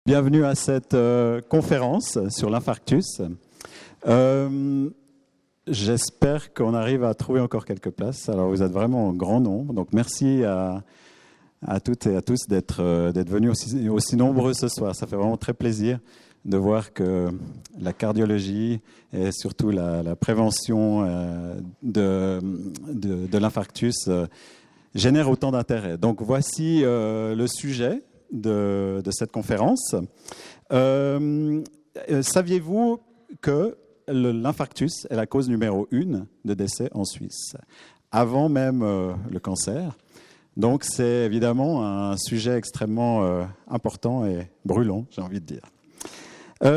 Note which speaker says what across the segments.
Speaker 1: Bienvenue à cette conférence sur l'infarctus. J'espère qu'on arrive à trouver encore quelques places. Alors vous êtes vraiment en grand nombre, donc merci à toutes et à tous d'être venus aussi nombreux ce soir. Ça fait vraiment très plaisir de voir que la cardiologie et surtout la prévention de l'infarctus génère autant d'intérêt. Donc voici le sujet de cette conférence. Saviez-vous que l'infarctus est la cause numéro 1 de décès en Suisse, avant même le cancer? Donc c'est évidemment un sujet extrêmement important et brûlant, j'ai envie de dire.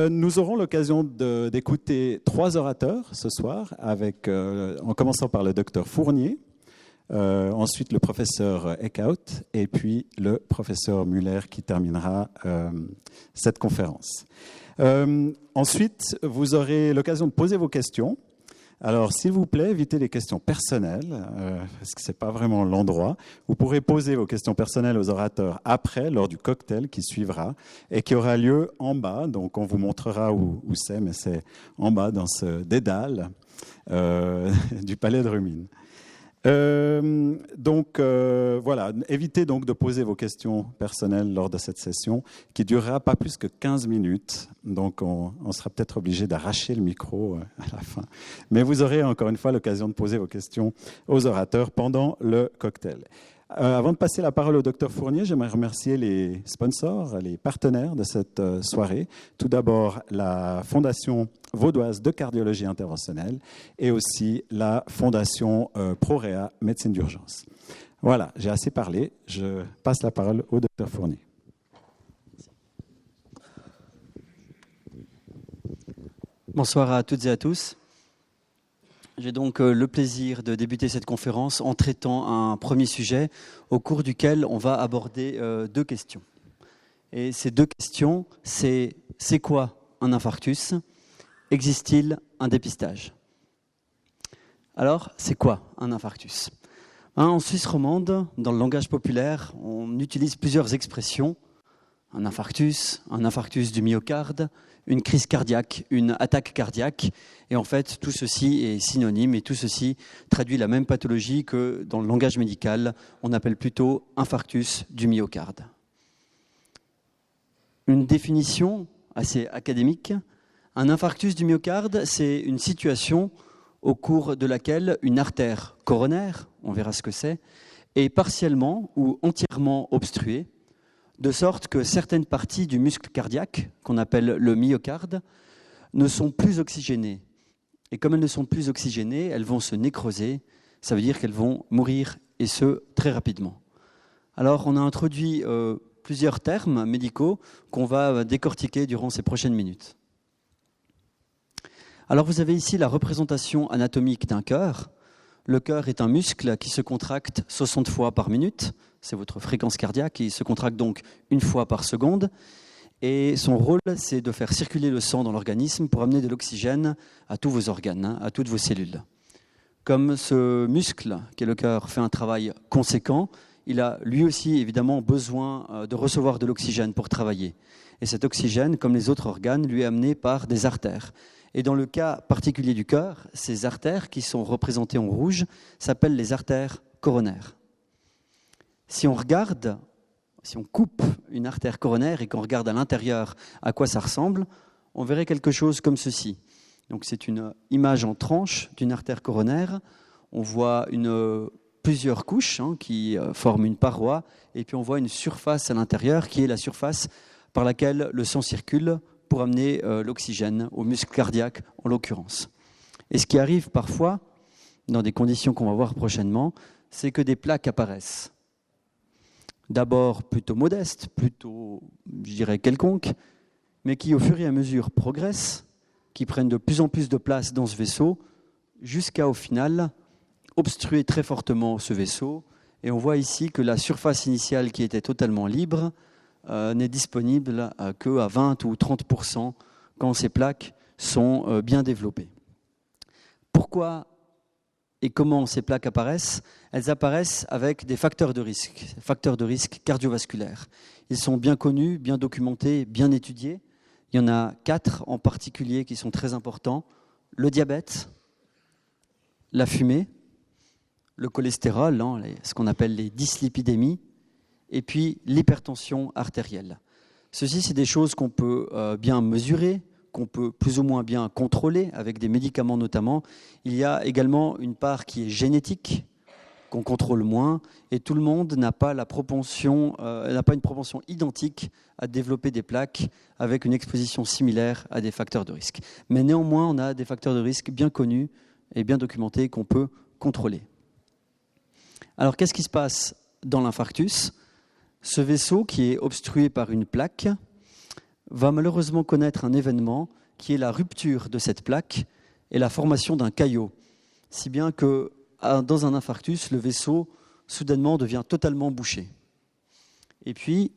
Speaker 1: Nous aurons l'occasion d'écouter 3 orateurs ce soir, en commençant par le docteur Fournier, ensuite le professeur Eckhout et puis le professeur Muller qui terminera cette conférence. Ensuite, vous aurez l'occasion de poser vos questions. Alors, s'il vous plaît, évitez les questions personnelles, parce que ce n'est pas vraiment l'endroit. Vous pourrez poser vos questions personnelles aux orateurs après, lors du cocktail qui suivra et qui aura lieu en bas. Donc, on vous montrera où c'est, mais c'est en bas, dans ce dédale du Palais de Rumine. Voilà, évitez donc de poser vos questions personnelles lors de cette session qui durera pas plus que 15 minutes. Donc on sera peut-être obligé d'arracher le micro à la fin. Mais vous aurez encore une fois l'occasion de poser vos questions aux orateurs pendant le cocktail. Avant de passer la parole au docteur Fournier, j'aimerais remercier les sponsors, les partenaires de cette soirée. Tout d'abord, la Fondation vaudoise de cardiologie interventionnelle et aussi la Fondation ProRéa médecine d'urgence. Voilà, j'ai assez parlé. Je passe la parole au docteur Fournier.
Speaker 2: Bonsoir à toutes et à tous. J'ai donc le plaisir de débuter cette conférence en traitant un premier sujet au cours duquel on va aborder 2 questions. Et ces 2 questions, c'est quoi un infarctus ? Existe-t-il un dépistage ? Alors, c'est quoi un infarctus ? En Suisse romande, dans le langage populaire, on utilise plusieurs expressions. Un infarctus du myocarde, une crise cardiaque, une attaque cardiaque. Et en fait, tout ceci est synonyme et tout ceci traduit la même pathologie que dans le langage médical, on appelle plutôt infarctus du myocarde. Une définition assez académique, un infarctus du myocarde, c'est une situation au cours de laquelle une artère coronaire, on verra ce que c'est, est partiellement ou entièrement obstruée, de sorte que certaines parties du muscle cardiaque, qu'on appelle le myocarde, ne sont plus oxygénées. Et comme elles ne sont plus oxygénées, elles vont se nécroser, ça veut dire qu'elles vont mourir, et ce, très rapidement. Alors, on a introduit plusieurs termes médicaux qu'on va décortiquer durant ces prochaines minutes. Alors, vous avez ici la représentation anatomique d'un cœur. Le cœur est un muscle qui se contracte 60 fois par minute. C'est votre fréquence cardiaque, il se contracte donc 1 fois par seconde. Et son rôle, c'est de faire circuler le sang dans l'organisme pour amener de l'oxygène à tous vos organes, à toutes vos cellules. Comme ce muscle, qui est le cœur, fait un travail conséquent, il a lui aussi évidemment besoin de recevoir de l'oxygène pour travailler. Et cet oxygène, comme les autres organes, lui est amené par des artères. Et dans le cas particulier du cœur, ces artères qui sont représentées en rouge s'appellent les artères coronaires. Si on coupe une artère coronaire et qu'on regarde à l'intérieur à quoi ça ressemble, on verrait quelque chose comme ceci. Donc c'est une image en tranche d'une artère coronaire. On voit plusieurs couches qui forment une paroi et puis on voit une surface à l'intérieur qui est la surface par laquelle le sang circule pour amener l'oxygène au muscle cardiaque en l'occurrence. Et ce qui arrive parfois, dans des conditions qu'on va voir prochainement, c'est que des plaques apparaissent. D'abord plutôt modestes, plutôt, je dirais, quelconques, mais qui au fur et à mesure progressent, qui prennent de plus en plus de place dans ce vaisseau, jusqu'à au final obstruer très fortement ce vaisseau. Et on voit ici que la surface initiale qui était totalement libre n'est disponible qu'à 20 ou 30% quand ces plaques sont bien développées. Pourquoi et comment ces plaques apparaissent ? Elles apparaissent avec des facteurs de risque cardiovasculaires. Ils sont bien connus, bien documentés, bien étudiés. Il y en a 4 en particulier qui sont très importants. Le diabète, la fumée, le cholestérol, ce qu'on appelle les dyslipidémies, et puis l'hypertension artérielle. Ceci, c'est des choses qu'on peut bien mesurer, qu'on peut plus ou moins bien contrôler avec des médicaments notamment. Il y a également une part qui est génétique, qu'on contrôle moins, et tout le monde n'a pas une propension identique à développer des plaques avec une exposition similaire à des facteurs de risque. Mais néanmoins, on a des facteurs de risque bien connus et bien documentés qu'on peut contrôler. Alors, qu'est-ce qui se passe dans l'infarctus ? Ce vaisseau qui est obstrué par une plaque va malheureusement connaître un événement qui est la rupture de cette plaque et la formation d'un caillot, si bien que dans un infarctus, le vaisseau soudainement devient totalement bouché. Et puis,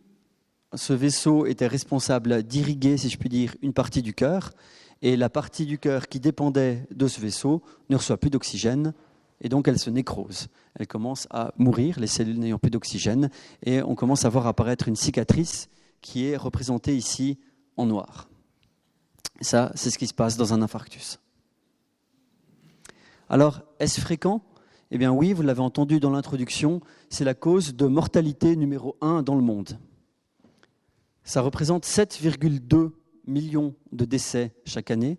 Speaker 2: ce vaisseau était responsable d'irriguer, si je puis dire, une partie du cœur, et la partie du cœur qui dépendait de ce vaisseau ne reçoit plus d'oxygène, et donc elle se nécrose. Elle commence à mourir, les cellules n'ayant plus d'oxygène, et on commence à voir apparaître une cicatrice qui est représentée ici en noir. Ça, c'est ce qui se passe dans un infarctus. Alors, est-ce fréquent ? Eh bien oui, vous l'avez entendu dans l'introduction, c'est la cause de mortalité numéro 1 dans le monde. Ça représente 7,2 millions de décès chaque année.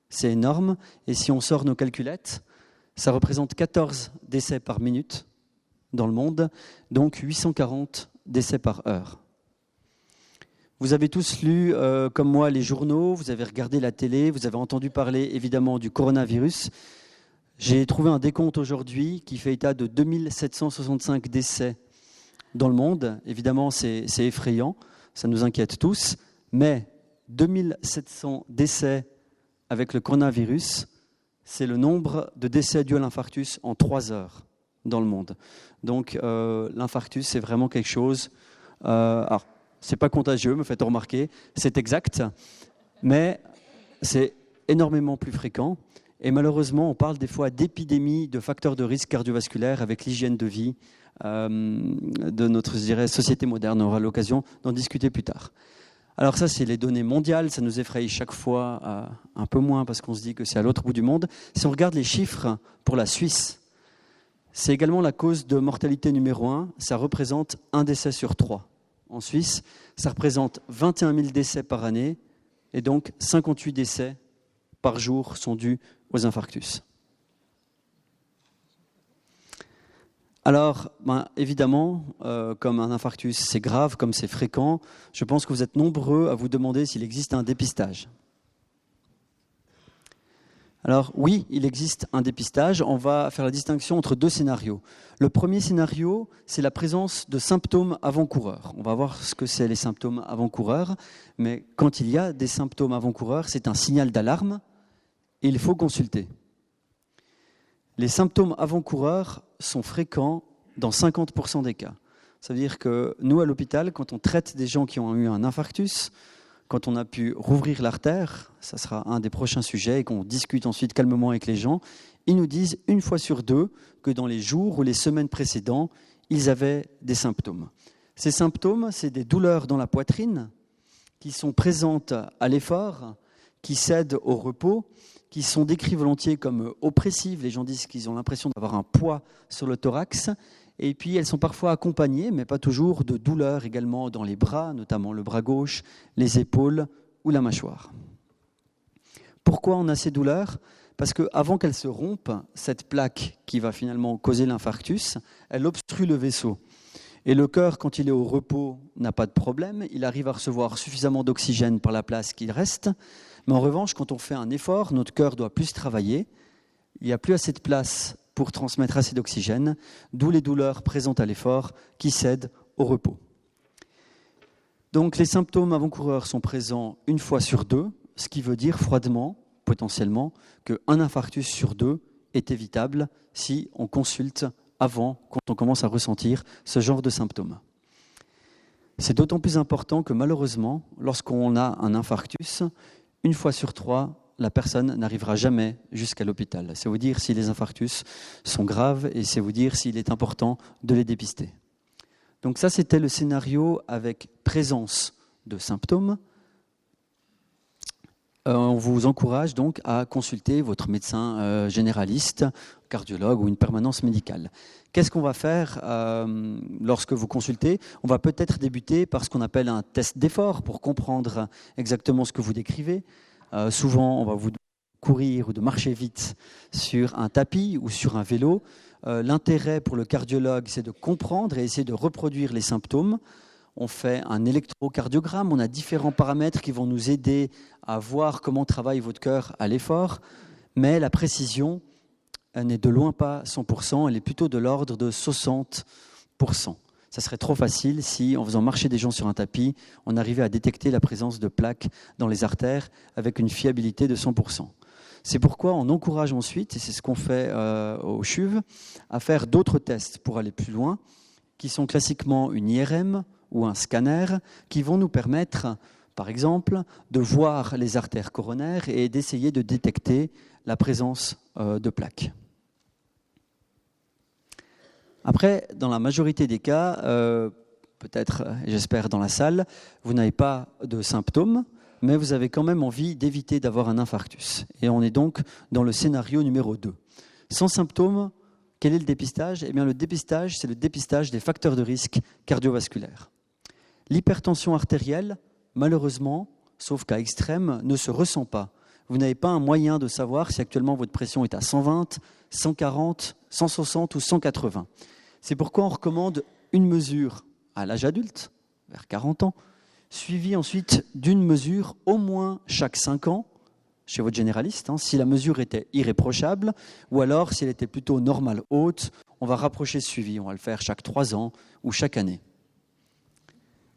Speaker 2: C'est énorme. Et si on sort nos calculettes, ça représente 14 décès par minute dans le monde, donc 840 décès par heure. Vous avez tous lu, comme moi, les journaux, vous avez regardé la télé, vous avez entendu parler évidemment du coronavirus. J'ai trouvé un décompte aujourd'hui qui fait état de 2765 décès dans le monde. Évidemment, c'est effrayant, ça nous inquiète tous, mais 2700 décès avec le coronavirus, c'est le nombre de décès dus à l'infarctus en 3 heures dans le monde. Donc l'infarctus, c'est vraiment quelque chose... alors, c'est pas contagieux, me faites remarquer, c'est exact, mais c'est énormément plus fréquent. Et malheureusement, on parle des fois d'épidémies de facteurs de risque cardiovasculaire avec l'hygiène de vie de notre, je dirais, société moderne. On aura l'occasion d'en discuter plus tard. Alors ça, c'est les données mondiales. Ça nous effraie chaque fois un peu moins parce qu'on se dit que c'est à l'autre bout du monde. Si on regarde les chiffres pour la Suisse, c'est également la cause de mortalité numéro 1. Ça représente 1 décès sur 3. En Suisse, ça représente 21 000 décès par année et donc 58 décès par jour sont dus aux infarctus. Alors, évidemment, comme un infarctus c'est grave, comme c'est fréquent, je pense que vous êtes nombreux à vous demander s'il existe un dépistage. Alors oui, il existe un dépistage. On va faire la distinction entre 2 scénarios. Le premier scénario, c'est la présence de symptômes avant-coureurs. On va voir ce que c'est les symptômes avant-coureurs. Mais quand il y a des symptômes avant-coureurs, c'est un signal d'alarme et il faut consulter. Les symptômes avant-coureurs sont fréquents dans 50% des cas. Ça veut dire que nous, à l'hôpital, quand on traite des gens qui ont eu un infarctus, quand on a pu rouvrir l'artère, ça sera un des prochains sujets, et qu'on discute ensuite calmement avec les gens, ils nous disent 1 fois sur 2 que dans les jours ou les semaines précédentes, ils avaient des symptômes. Ces symptômes, c'est des douleurs dans la poitrine qui sont présentes à l'effort, qui cèdent au repos, qui sont décrits volontiers comme oppressives. Les gens disent qu'ils ont l'impression d'avoir un poids sur le thorax. Et puis, elles sont parfois accompagnées, mais pas toujours, de douleurs également dans les bras, notamment le bras gauche, les épaules ou la mâchoire. Pourquoi on a ces douleurs ? Parce qu'avant qu'elle se rompe, cette plaque qui va finalement causer l'infarctus, elle obstrue le vaisseau. Et le cœur, quand il est au repos, n'a pas de problème. Il arrive à recevoir suffisamment d'oxygène par la place qu'il reste. Mais en revanche, quand on fait un effort, notre cœur doit plus travailler. Il n'y a plus assez de place pour transmettre assez d'oxygène, d'où les douleurs présentes à l'effort qui cèdent au repos. Donc les symptômes avant-coureurs sont présents 1 fois sur 2, ce qui veut dire froidement, potentiellement, qu'un infarctus sur 2 est évitable si on consulte avant, quand on commence à ressentir ce genre de symptômes. C'est d'autant plus important que malheureusement, lorsqu'on a un infarctus, 1 fois sur 3, la personne n'arrivera jamais jusqu'à l'hôpital. C'est vous dire si les infarctus sont graves et c'est vous dire s'il est important de les dépister. Donc ça, c'était le scénario avec présence de symptômes. On vous encourage donc à consulter votre médecin généraliste, cardiologue ou une permanence médicale. Qu'est-ce qu'on va faire lorsque vous consultez ? On va peut-être débuter par ce qu'on appelle un test d'effort pour comprendre exactement ce que vous décrivez. Souvent, on va vous courir ou de marcher vite sur un tapis ou sur un vélo. L'intérêt pour le cardiologue, c'est de comprendre et essayer de reproduire les symptômes. On fait un électrocardiogramme, on a différents paramètres qui vont nous aider à voir comment travaille votre cœur à l'effort, mais la précision n'est de loin pas 100%, elle est plutôt de l'ordre de 60%. Ça serait trop facile si, en faisant marcher des gens sur un tapis, on arrivait à détecter la présence de plaques dans les artères avec une fiabilité de 100%. C'est pourquoi on encourage ensuite, et c'est ce qu'on fait au CHUV, à faire d'autres tests pour aller plus loin, qui sont classiquement une IRM, ou un scanner qui vont nous permettre, par exemple, de voir les artères coronaires et d'essayer de détecter la présence de plaques. Après, dans la majorité des cas, peut-être, j'espère, dans la salle, vous n'avez pas de symptômes, mais vous avez quand même envie d'éviter d'avoir un infarctus. Et on est donc dans le scénario numéro 2. Sans symptômes, quel est le dépistage ? Eh bien, le dépistage, c'est le dépistage des facteurs de risque cardiovasculaires. L'hypertension artérielle, malheureusement, sauf cas extrême, ne se ressent pas. Vous n'avez pas un moyen de savoir si actuellement votre pression est à 120, 140, 160 ou 180. C'est pourquoi on recommande une mesure à l'âge adulte, vers 40 ans, suivie ensuite d'une mesure au moins chaque 5 ans, chez votre généraliste, si la mesure était irréprochable, ou alors si elle était plutôt normale haute, on va rapprocher ce suivi, on va le faire chaque 3 ans ou chaque année.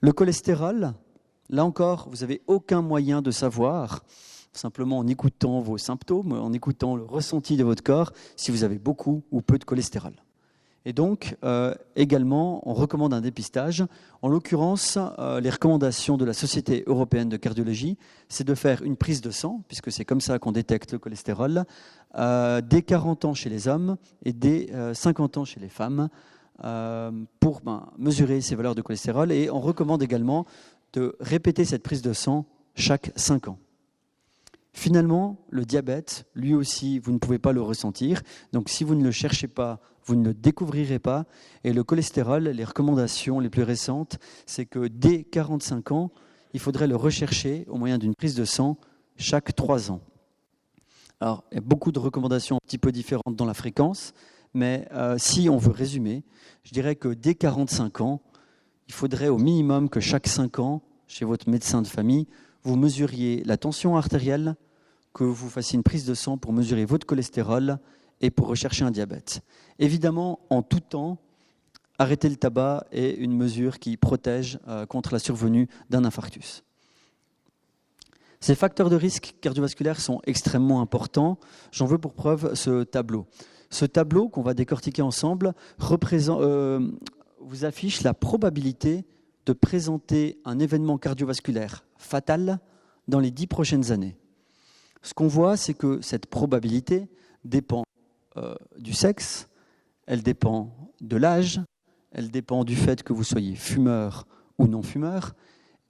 Speaker 2: Le cholestérol, là encore, vous n'avez aucun moyen de savoir, simplement en écoutant vos symptômes, en écoutant le ressenti de votre corps, si vous avez beaucoup ou peu de cholestérol. Et donc, également, on recommande un dépistage. En l'occurrence, les recommandations de la Société européenne de cardiologie, c'est de faire une prise de sang, puisque c'est comme ça qu'on détecte le cholestérol, dès 40 ans chez les hommes et dès 50 ans chez les femmes, pour mesurer ces valeurs de cholestérol. Et on recommande également de répéter cette prise de sang chaque 5 ans. Finalement, le diabète, lui aussi, vous ne pouvez pas le ressentir. Donc si vous ne le cherchez pas, vous ne le découvrirez pas. Et le cholestérol, les recommandations les plus récentes, c'est que dès 45 ans, il faudrait le rechercher au moyen d'une prise de sang chaque 3 ans. Alors, il y a beaucoup de recommandations un petit peu différentes dans la fréquence, mais si on veut résumer, je dirais que dès 45 ans, il faudrait au minimum que chaque 5 ans, chez votre médecin de famille, vous mesuriez la tension artérielle, que vous fassiez une prise de sang pour mesurer votre cholestérol et pour rechercher un diabète. Évidemment, en tout temps, arrêter le tabac est une mesure qui protège contre la survenue d'un infarctus. Ces facteurs de risque cardiovasculaire sont extrêmement importants. J'en veux pour preuve ce tableau. Ce tableau qu'on va décortiquer ensemble vous affiche la probabilité de présenter un événement cardiovasculaire fatal dans les 10 prochaines années. Ce qu'on voit, c'est que cette probabilité dépend du sexe, elle dépend de l'âge, elle dépend du fait que vous soyez fumeur ou non fumeur,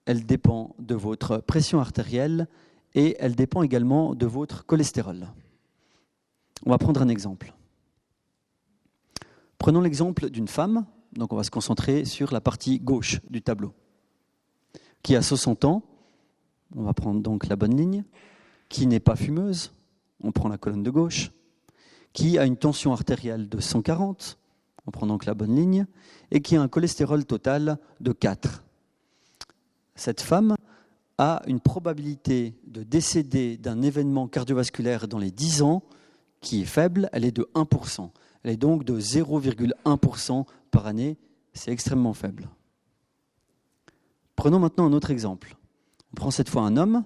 Speaker 2: elle dépend de votre pression artérielle et elle dépend également de votre cholestérol. On va prendre un exemple. Prenons l'exemple d'une femme, donc on va se concentrer sur la partie gauche du tableau, qui a 60 ans, on va prendre donc la bonne ligne, qui n'est pas fumeuse, on prend la colonne de gauche, qui a une tension artérielle de 140, on prend donc la bonne ligne, et qui a un cholestérol total de 4. Cette femme a une probabilité de décéder d'un événement cardiovasculaire dans les 10 ans qui est faible, elle est de 1%. Elle est donc de 0,1% par année, c'est extrêmement faible. Prenons maintenant un autre exemple. On prend cette fois un homme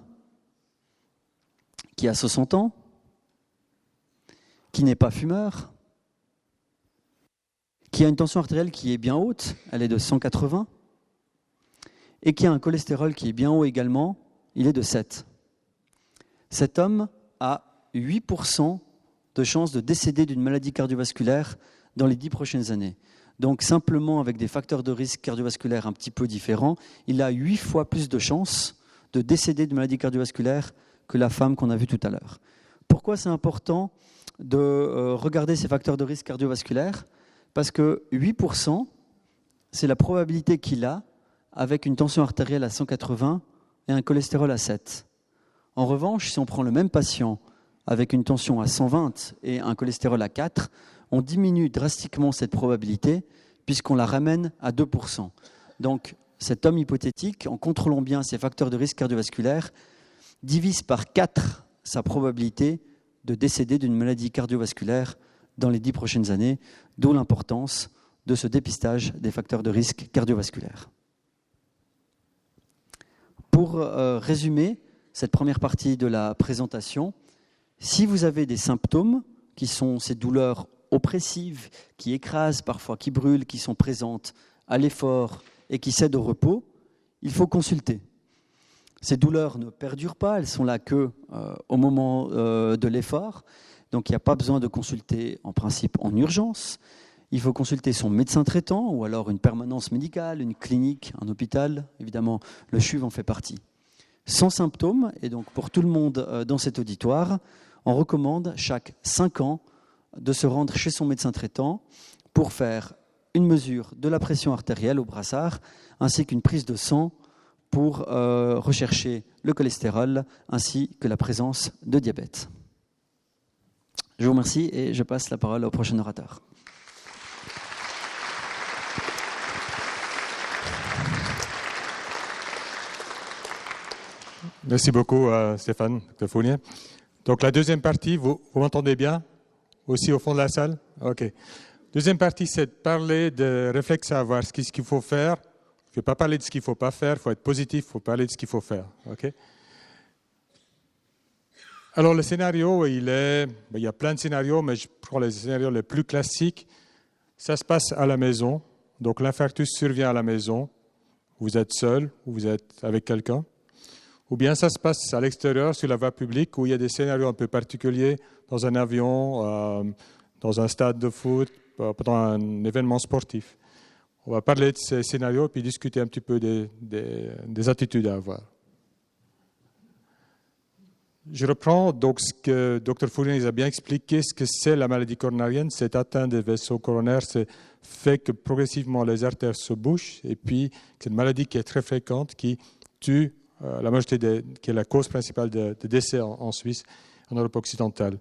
Speaker 2: qui a 60 ans, qui n'est pas fumeur, qui a une tension artérielle qui est bien haute, elle est de 180, et qui a un cholestérol qui est bien haut également, il est de 7. Cet homme a 8% de chances de décéder d'une maladie cardiovasculaire dans les 10 prochaines années. Donc simplement avec des facteurs de risque cardiovasculaires un petit peu différents, il a 8 fois plus de chances de décéder de maladie cardiovasculaire que la femme qu'on a vue tout à l'heure. Pourquoi c'est important de regarder ces facteurs de risque cardiovasculaires? Parce que 8%, c'est la probabilité qu'il a avec une tension artérielle à 180 et un cholestérol à 7. En revanche, si on prend le même patient avec une tension à 120 et un cholestérol à 4, on diminue drastiquement cette probabilité puisqu'on la ramène à 2%. Donc, cet homme hypothétique, en contrôlant bien ses facteurs de risque cardiovasculaire, divise par 4 sa probabilité de décéder d'une maladie cardiovasculaire dans les 10 prochaines années, d'où l'importance de ce dépistage des facteurs de risque cardiovasculaires. Pour résumer cette première partie de la présentation, si vous avez des symptômes qui sont ces douleurs oppressives, qui écrasent parfois, qui brûlent, qui sont présentes à l'effort et qui cèdent au repos, il faut consulter. Ces douleurs ne perdurent pas, elles sont là que au moment de l'effort, donc il n'y a pas besoin de consulter en principe en urgence. Il faut consulter son médecin traitant ou alors une permanence médicale, une clinique, un hôpital. Évidemment, le CHUV en fait partie. Sans symptômes, et donc pour tout le monde dans cet auditoire, on recommande chaque 5 ans de se rendre chez son médecin traitant pour faire une mesure de la pression artérielle au brassard ainsi qu'une prise de sang pour rechercher le cholestérol ainsi que la présence de diabète. Je vous remercie et je passe la parole au prochain orateur.
Speaker 3: Merci beaucoup Stéphane de Fournier. Donc la deuxième partie, vous m'entendez bien? Aussi au fond de la salle? Ok. Deuxième partie, c'est de parler de réflexes à avoir, ce qu'il faut faire. Je ne vais pas parler de ce qu'il ne faut pas faire, il faut être positif, il faut parler de ce qu'il faut faire. Ok. Alors le scénario, il y a plein de scénarios, mais je prends les scénarios les plus classiques. Ça se passe à la maison, donc l'infarctus survient à la maison. Vous êtes seul ou vous êtes avec quelqu'un. Ou bien ça se passe à l'extérieur, sur la voie publique, où il y a des scénarios un peu particuliers, dans un avion, dans un stade de foot, pendant un événement sportif. On va parler de ces scénarios puis discuter un petit peu des attitudes à avoir. Je reprends donc ce que Dr Fournier nous a bien expliqué, ce que c'est la maladie coronarienne. Cette atteinte des vaisseaux coronaires fait que progressivement les artères se bouchent et puis c'est une maladie qui est très fréquente, qui tue la majorité qui est la cause principale de décès en Suisse, en Europe occidentale.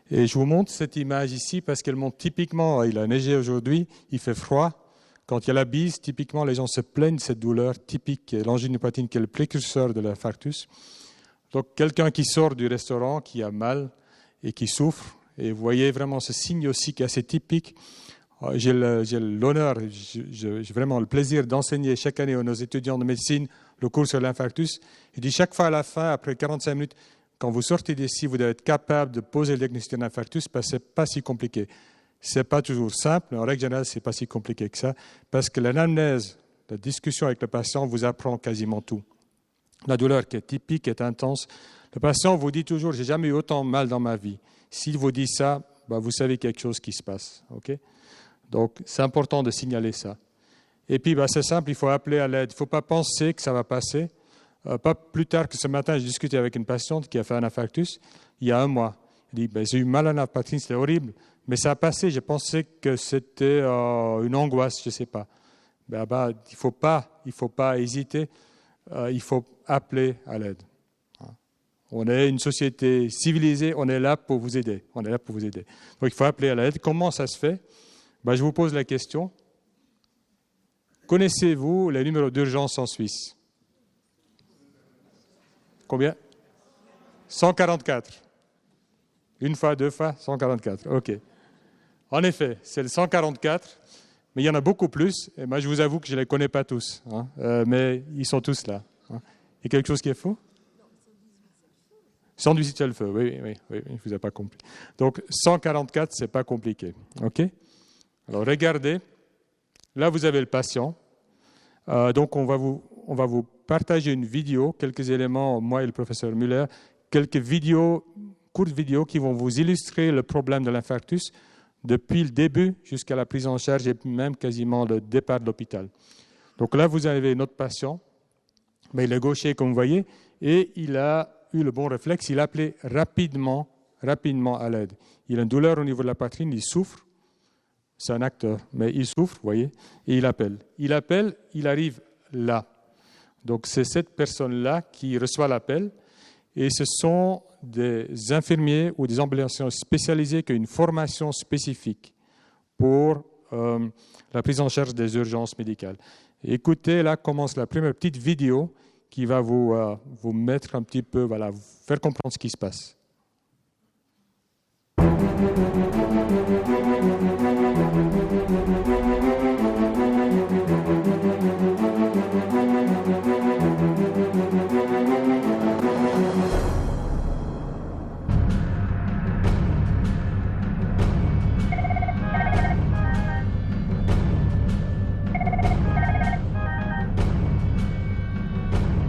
Speaker 3: Et je vous montre cette image ici parce qu'elle montre typiquement, il a neigé aujourd'hui, il fait froid. Quand il y a la bise, typiquement les gens se plaignent de cette douleur typique, l'angiodynie qui est le précurseur de l'infarctus. Donc quelqu'un qui sort du restaurant, qui a mal et qui souffre, et vous voyez vraiment ce signe aussi qui est assez typique. J'ai l'honneur, j'ai vraiment le plaisir d'enseigner chaque année à nos étudiants de médecine le cours sur l'infarctus. Je dis chaque fois à la fin, après 45 minutes, quand vous sortez d'ici, vous devez être capable de poser le diagnostic d'un infarctus parce que ce n'est pas si compliqué. Ce n'est pas toujours simple, mais en règle générale, ce n'est pas si compliqué que ça, parce que l'anamnèse, la discussion avec le patient vous apprend quasiment tout. La douleur qui est typique, est intense. Le patient vous dit toujours, j'ai jamais eu autant mal dans ma vie. S'il vous dit ça, vous savez quelque chose qui se passe. Okay? Donc, c'est important de signaler ça. Et puis, c'est simple, il faut appeler à l'aide. Il ne faut pas penser que ça va passer. Pas plus tard que ce matin, j'ai discuté avec une patiente qui a fait un infarctus il y a 1 mois. Elle dit, j'ai eu mal à la poitrine, c'était horrible, mais ça a passé. J'ai pensé que c'était une angoisse, je ne sais pas. Il ne faut pas hésiter. Il faut appeler à l'aide. On est une société civilisée, on est là pour vous aider. Donc, il faut appeler à l'aide. Comment ça se fait? Je vous pose la question. Connaissez-vous les numéros d'urgence en Suisse? Combien? 144. 1 fois, 2 fois, 144. OK. En effet, c'est le 144, mais il y en a beaucoup plus. Et moi, je vous avoue que je ne les connais pas tous, mais ils sont tous là. Il y a quelque chose qui est faux? 118, c'est le feu. Oui, je ne vous ai pas compris. Donc, 144, ce n'est pas compliqué. OK? Alors, regardez. Là, vous avez le patient. Donc, on va vous partager une vidéo, quelques éléments, moi et le professeur Müller, quelques vidéos, courtes vidéos qui vont vous illustrer le problème de l'infarctus. depuis le début jusqu'à la prise en charge et même quasiment le départ de l'hôpital. Donc là, vous avez notre patient, mais il est gaucher, comme vous voyez, et il a eu le bon réflexe, il a appelé rapidement à l'aide. Il a une douleur au niveau de la poitrine, il souffre, c'est un acteur, mais il souffre, vous voyez, et il appelle. Il arrive là. Donc c'est cette personne-là qui reçoit l'appel, et ce sont des infirmiers ou des ambulanciers spécialisés qui ont une formation spécifique pour la prise en charge des urgences médicales. Écoutez, là commence la première petite vidéo qui va vous mettre un petit peu, voilà, vous faire comprendre ce qui se passe.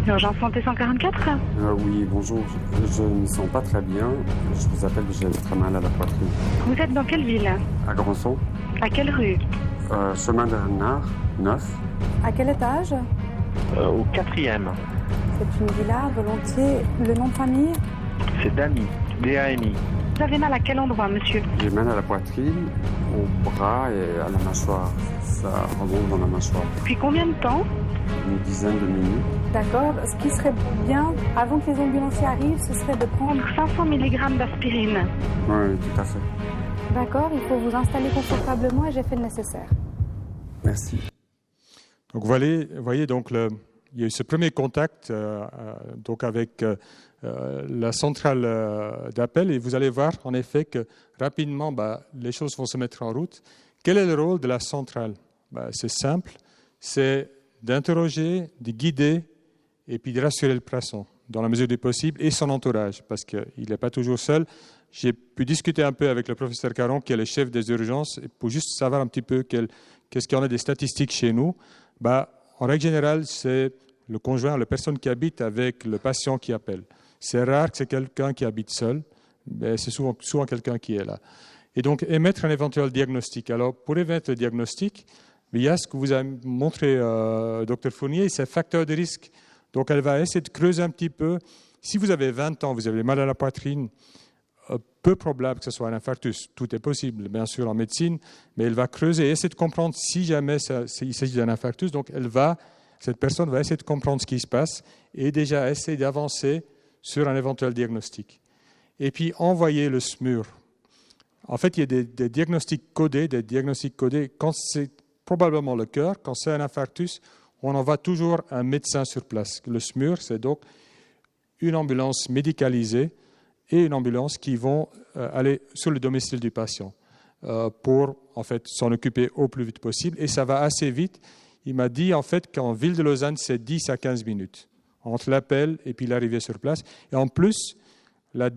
Speaker 4: Urgence santé 144 ?
Speaker 5: Oui, bonjour. Je ne me sens pas très bien. Je vous appelle, j'ai très mal à la poitrine.
Speaker 4: Vous êtes dans quelle ville ?
Speaker 5: À Grandson.
Speaker 4: À quelle rue ?
Speaker 5: Chemin de Renard, 9.
Speaker 6: À quel étage ?
Speaker 7: Au 4e.
Speaker 6: C'est une villa, volontiers. Le nom de famille ?
Speaker 7: C'est Dami, D-A-M-I.
Speaker 4: Vous avez mal à quel endroit, monsieur ?
Speaker 5: J'ai mal à la poitrine, au bras et à la mâchoire. Ça remonte dans la mâchoire.
Speaker 4: Depuis combien de temps ?
Speaker 5: Une dizaine de minutes.
Speaker 6: D'accord. Ce qui serait bien, avant que les ambulanciers arrivent, ce serait de prendre...
Speaker 4: 500 mg d'aspirine.
Speaker 5: Oui, tout à fait.
Speaker 6: D'accord, il faut vous installer confortablement et j'ai fait le nécessaire.
Speaker 5: Merci.
Speaker 3: Donc vous voyez donc il y a eu ce premier contact donc avec la centrale d'appel et vous allez voir en effet que rapidement les choses vont se mettre en route. Quel est le rôle de la centrale ? C'est simple, c'est d'interroger, de guider et puis de rassurer le patient dans la mesure du possible et son entourage parce qu'il n'est pas toujours seul. J'ai pu discuter un peu avec le professeur Caron qui est le chef des urgences pour juste savoir un petit peu qu'est-ce qu'il y en a des statistiques chez nous. En règle générale, c'est le conjoint, la personne qui habite avec le patient qui appelle. C'est rare que c'est quelqu'un qui habite seul, mais c'est souvent quelqu'un qui est là. Et donc, émettre un éventuel diagnostic. Alors, pour émettre le diagnostic, il y a ce que vous a montré Dr Fournier, c'est facteur de risque. Donc, elle va essayer de creuser un petit peu. Si vous avez 20 ans, vous avez mal à la poitrine, peu probable que ce soit un infarctus. Tout est possible, bien sûr, en médecine, mais elle va creuser et essayer de comprendre si jamais il s'agit d'un infarctus. Donc, cette personne va essayer de comprendre ce qui se passe et déjà essayer d'avancer sur un éventuel diagnostic. Et puis, envoyer le SMUR. En fait, il y a des diagnostics codés, quand c'est probablement le cœur, quand c'est un infarctus, on envoie toujours un médecin sur place. Le SMUR, c'est donc une ambulance médicalisée et une ambulance qui vont aller sur le domicile du patient pour en fait s'en occuper au plus vite possible. Et ça va assez vite. Il m'a dit en fait qu'en ville de Lausanne, c'est 10 à 15 minutes entre l'appel et puis l'arrivée sur place. Et en plus, la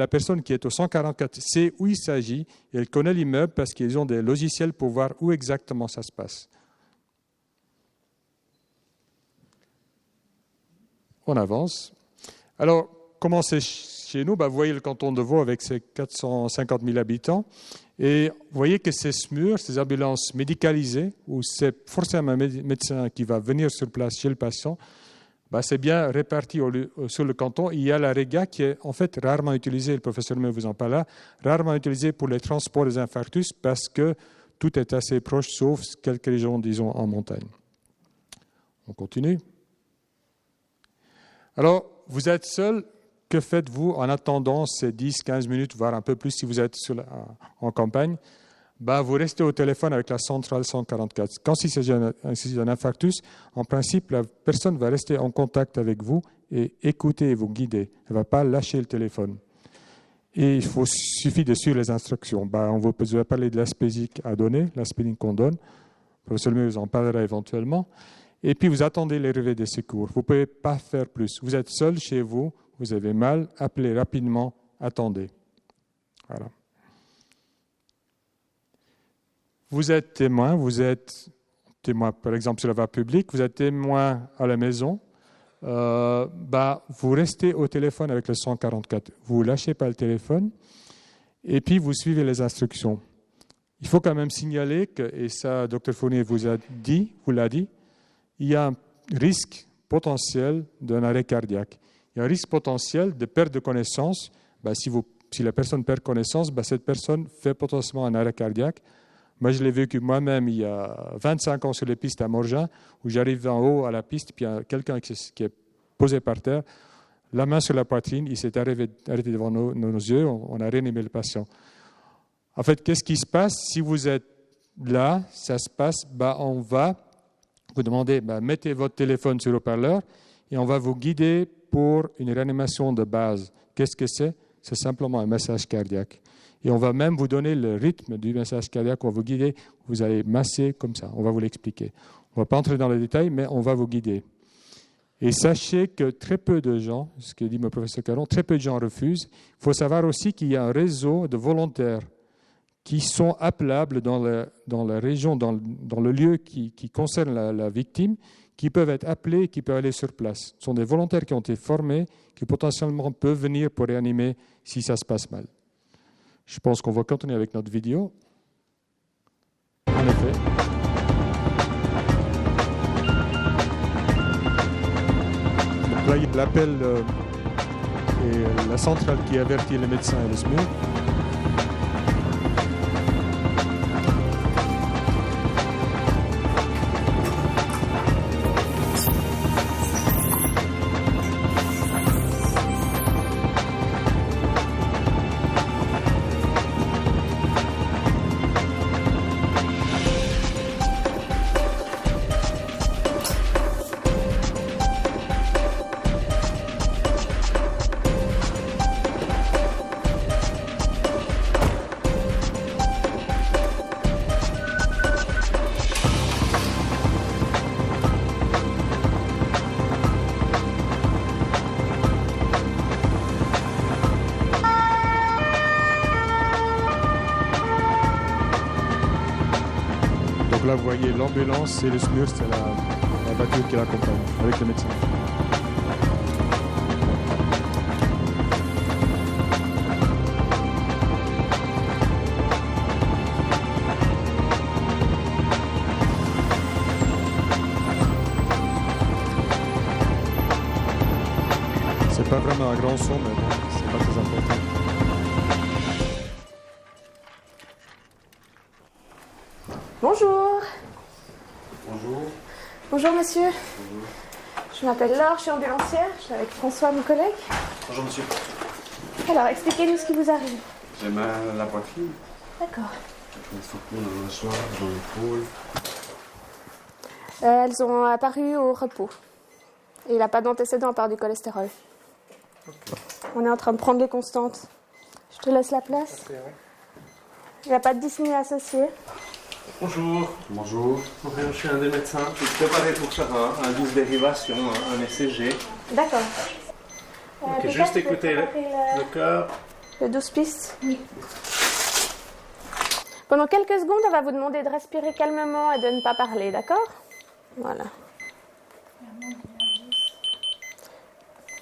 Speaker 3: personne qui est au 144 sait où il s'agit et elle connaît l'immeuble parce qu'ils ont des logiciels pour voir où exactement ça se passe. On avance. Alors, comment c'est chez nous? Vous voyez le canton de Vaud avec ses 450 000 habitants. Et vous voyez que ces SMUR, ces ambulances médicalisées, où c'est forcément un médecin qui va venir sur place chez le patient, c'est bien réparti sur le canton. Il y a la REGA qui est en fait rarement utilisée, le professeur May vous en parle là, rarement utilisée pour les transports des infarctus parce que tout est assez proche, sauf quelques régions, disons, en montagne. On continue. Alors, vous êtes seul. Que faites-vous en attendant ces 10-15 minutes, voire un peu plus si vous êtes en campagne? Vous restez au téléphone avec la centrale 144. Quand il s'agit d'un infarctus, en principe, la personne va rester en contact avec vous et écouter et vous guider. Elle ne va pas lâcher le téléphone. Et il suffit de suivre les instructions. On vous a parlé de l'aspésique à donner, l'aspirine qu'on donne. Le professeur May vous en parlera éventuellement. Et puis, vous attendez l'arrivée des secours. Vous ne pouvez pas faire plus. Vous êtes seul chez vous, vous avez mal, appelez rapidement, attendez. Voilà. Vous êtes témoin par exemple sur la voie publique, vous êtes témoin à la maison, vous restez au téléphone avec le 144. Vous ne lâchez pas le téléphone et puis vous suivez les instructions. Il faut quand même signaler que, et ça, Dr Fournier vous l'a dit, il y a un risque potentiel d'un arrêt cardiaque. Il y a un risque potentiel de perte de connaissance. Si la personne perd connaissance, cette personne fait potentiellement un arrêt cardiaque. Moi, je l'ai vécu moi-même il y a 25 ans sur les pistes à Morgin, où j'arrive en haut à la piste, puis il y a quelqu'un qui est posé par terre, la main sur la poitrine, il s'est arrêté devant nos yeux, on a réanimé le patient. En fait, qu'est-ce qui se passe si vous êtes là? Ça se passe, on va vous demander, mettez votre téléphone sur haut-parleur et on va vous guider pour une réanimation de base. Qu'est-ce que c'est? C'est simplement un massage cardiaque. Et on va même vous donner le rythme du massage cardiaque, on va vous guider, vous allez masser comme ça, on va vous l'expliquer. On ne va pas entrer dans les détails, mais on va vous guider. Et sachez que très peu de gens, ce que dit mon professeur Caron, très peu de gens refusent. Il faut savoir aussi qu'il y a un réseau de volontaires qui sont appelables dans la région, dans le lieu qui concerne la victime, qui peuvent être appelés, qui peuvent aller sur place. Ce sont des volontaires qui ont été formés, qui potentiellement peuvent venir pour réanimer si ça se passe mal. Je pense qu'on va continuer avec notre vidéo. En effet. Donc là, il y a l'appel et la centrale qui avertit les médecins et le SMUR. Là, vous voyez l'ambulance et le SMUR, c'est la voiture qui l'accompagne avec le médecin. C'est pas vraiment un grand son, mais bon, c'est pas très important.
Speaker 8: Bonjour.
Speaker 7: Bonjour.
Speaker 8: Bonjour monsieur.
Speaker 7: Bonjour.
Speaker 8: Je m'appelle Laure, je suis ambulancière. Je suis avec François, mon collègue.
Speaker 7: Bonjour monsieur.
Speaker 8: Alors, expliquez-nous ce qui vous arrive.
Speaker 7: J'ai mal à la poitrine.
Speaker 8: D'accord.
Speaker 7: J'ai des soufflements dans la mâchoire, dans l'épaule.
Speaker 8: Elles ont apparu au repos. Et il n'a pas d'antécédent à part du cholestérol. Okay. On est en train de prendre les constantes. Je te laisse la place. Okay, ouais. Il n'y a pas de dyspnée associée.
Speaker 9: Bonjour.
Speaker 7: Bonjour.
Speaker 9: Je suis un des médecins. Je suis préparé pour faire un 12 dérivation, un ECG.
Speaker 8: D'accord.
Speaker 9: Ok, juste écouter le cœur.
Speaker 8: Le 12 pistes. Oui. Pendant quelques secondes, on va vous demander de respirer calmement et de ne pas parler, d'accord? Voilà.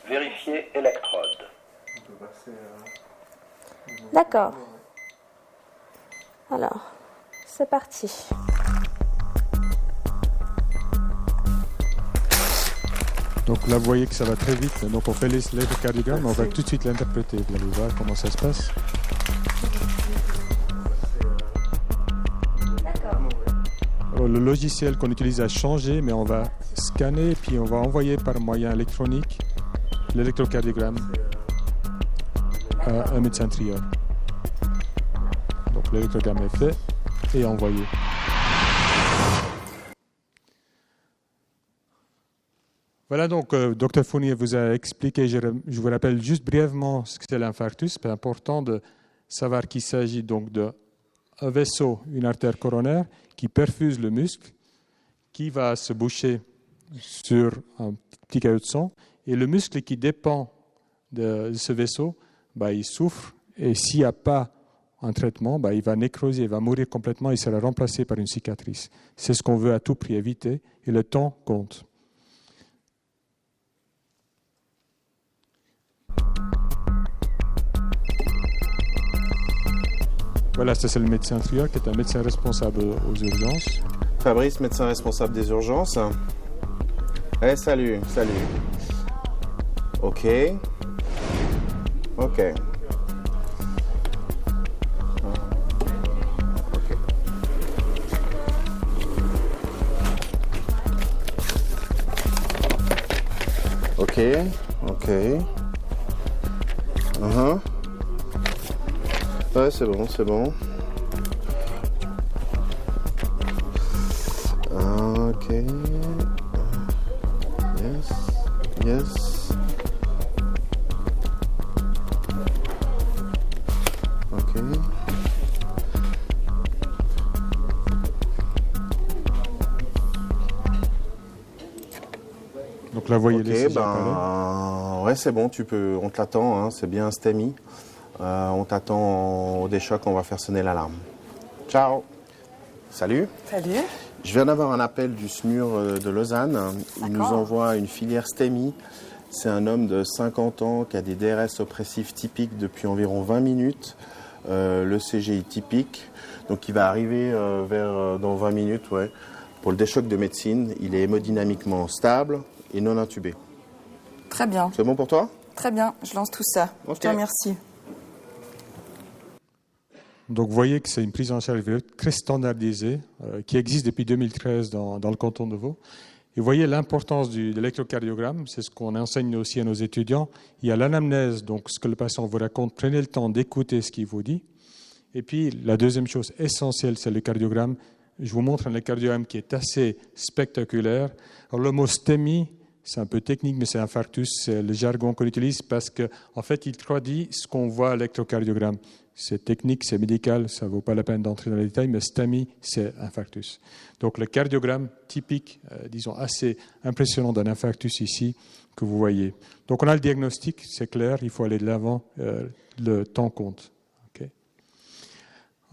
Speaker 10: Vérifier électrode.
Speaker 8: D'accord. Alors, c'est parti.
Speaker 3: Donc là, vous voyez que ça va très vite. Donc on fait l'électrocardiogramme, on va tout de suite l'interpréter. Vous allez voir comment ça se passe.
Speaker 8: D'accord.
Speaker 3: Alors, le logiciel qu'on utilise a changé, mais on va scanner puis on va envoyer par moyen électronique l'électrocardiogramme à un médecin trieur. Donc l'électrocardiogramme est fait et envoyé. Voilà, donc, Dr Fournier vous a expliqué, je vous rappelle juste brièvement ce que c'est l'infarctus. C'est important de savoir qu'il s'agit donc d'un vaisseau, une artère coronaire, qui perfuse le muscle, qui va se boucher sur un petit caillot de sang. Et le muscle qui dépend de ce vaisseau, il souffre. Et s'il n'y a pas un traitement, il va nécroser, il va mourir complètement, il sera remplacé par une cicatrice. C'est ce qu'on veut à tout prix éviter, et le temps compte. Voilà, ça c'est le médecin trieur qui est un médecin responsable aux urgences.
Speaker 10: Fabrice, médecin responsable des urgences. Eh, salut. Ok. Ok. Ouais, c'est bon. Ok. Yes. Ok.
Speaker 3: Donc là, vous voyez les
Speaker 10: ouais, c'est bon, on te l'attend, hein, c'est bien un STEMI. On t'attend au déchoc, on va faire sonner l'alarme. Ciao. Salut. Je viens d'avoir un appel du SMUR de Lausanne. Il nous envoie une filière STEMI. C'est un homme de 50 ans qui a des DRS oppressifs typiques depuis environ 20 minutes. Le CGI typique. Donc il va arriver dans 20 minutes, ouais. Pour le déchoc de médecine, il est hémodynamiquement stable et non intubé.
Speaker 11: Très bien.
Speaker 10: C'est bon pour toi?
Speaker 11: Très bien, je lance tout ça.
Speaker 10: Okay.
Speaker 11: Je te remercie.
Speaker 3: Donc vous voyez que c'est une prise en charge très standardisée qui existe depuis 2013 dans le canton de Vaud. Et vous voyez l'importance de l'électrocardiogramme, c'est ce qu'on enseigne aussi à nos étudiants. Il y a l'anamnèse, donc ce que le patient vous raconte, prenez le temps d'écouter ce qu'il vous dit. Et puis la deuxième chose essentielle, c'est le cardiogramme. Je vous montre un électrocardiogramme qui est assez spectaculaire. Alors, le mot STEMI, c'est un peu technique, mais c'est infarctus, c'est le jargon qu'on utilise parce qu'en fait, il traduit ce qu'on voit à l'électrocardiogramme. C'est technique, c'est médical, ça ne vaut pas la peine d'entrer dans les détails, mais STEMI, c'est infarctus. Donc le cardiogramme typique, disons assez impressionnant d'un infarctus ici, que vous voyez. Donc on a le diagnostic, c'est clair, il faut aller de l'avant, le temps compte. Okay.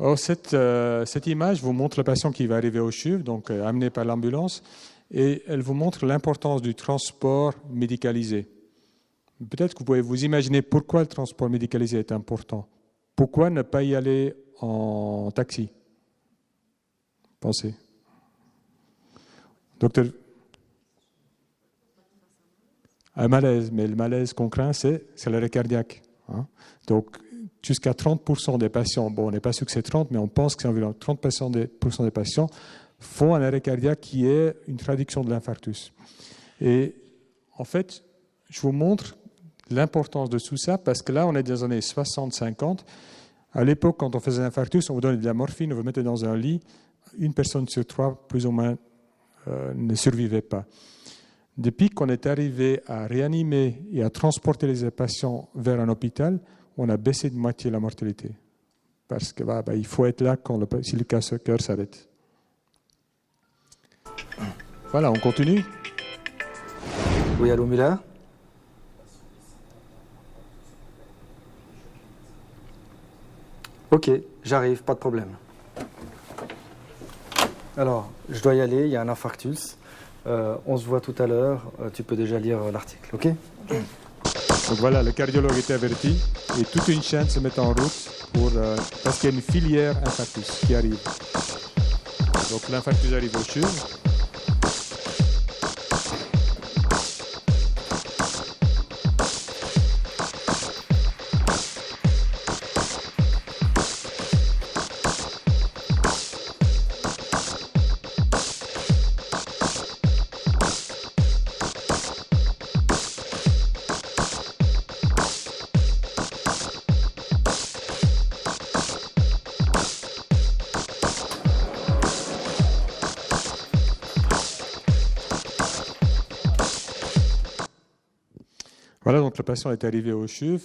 Speaker 3: Alors, cette image vous montre le patient qui va arriver au CHUV, donc amené par l'ambulance, et elle vous montre l'importance du transport médicalisé. Peut-être que vous pouvez vous imaginer pourquoi le transport médicalisé est important. Pourquoi ne pas y aller en taxi? Pensez. Docteur, un malaise, mais le malaise qu'on craint, c'est l'arrêt cardiaque. Hein? Donc, jusqu'à 30% des patients, bon, on n'est pas sûr que c'est 30, mais on pense que c'est environ 30% des patients font un arrêt cardiaque qui est une traduction de l'infarctus. Et en fait, je vous montre l'importance de tout ça, parce que là, on est dans les années 60-50. À l'époque, quand on faisait un infarctus, on vous donnait de la morphine, on vous mettait dans un lit. Une personne sur trois, plus ou moins, ne survivait pas. Depuis qu'on est arrivé à réanimer et à transporter les patients vers un hôpital, on a baissé de moitié la mortalité. Parce que il faut être là si le cœur s'arrête. Voilà, on continue.
Speaker 12: Oui, allô, Muller? Ok, j'arrive, pas de problème. Alors, je dois y aller, il y a un infarctus. On se voit tout à l'heure, tu peux déjà lire l'article, ok?
Speaker 3: Donc voilà, le cardiologue était averti et toute une chaîne se met en route parce qu'il y a une filière infarctus qui arrive. Donc l'infarctus arrive au CHUV. Voilà, donc le patient est arrivé au CHUV.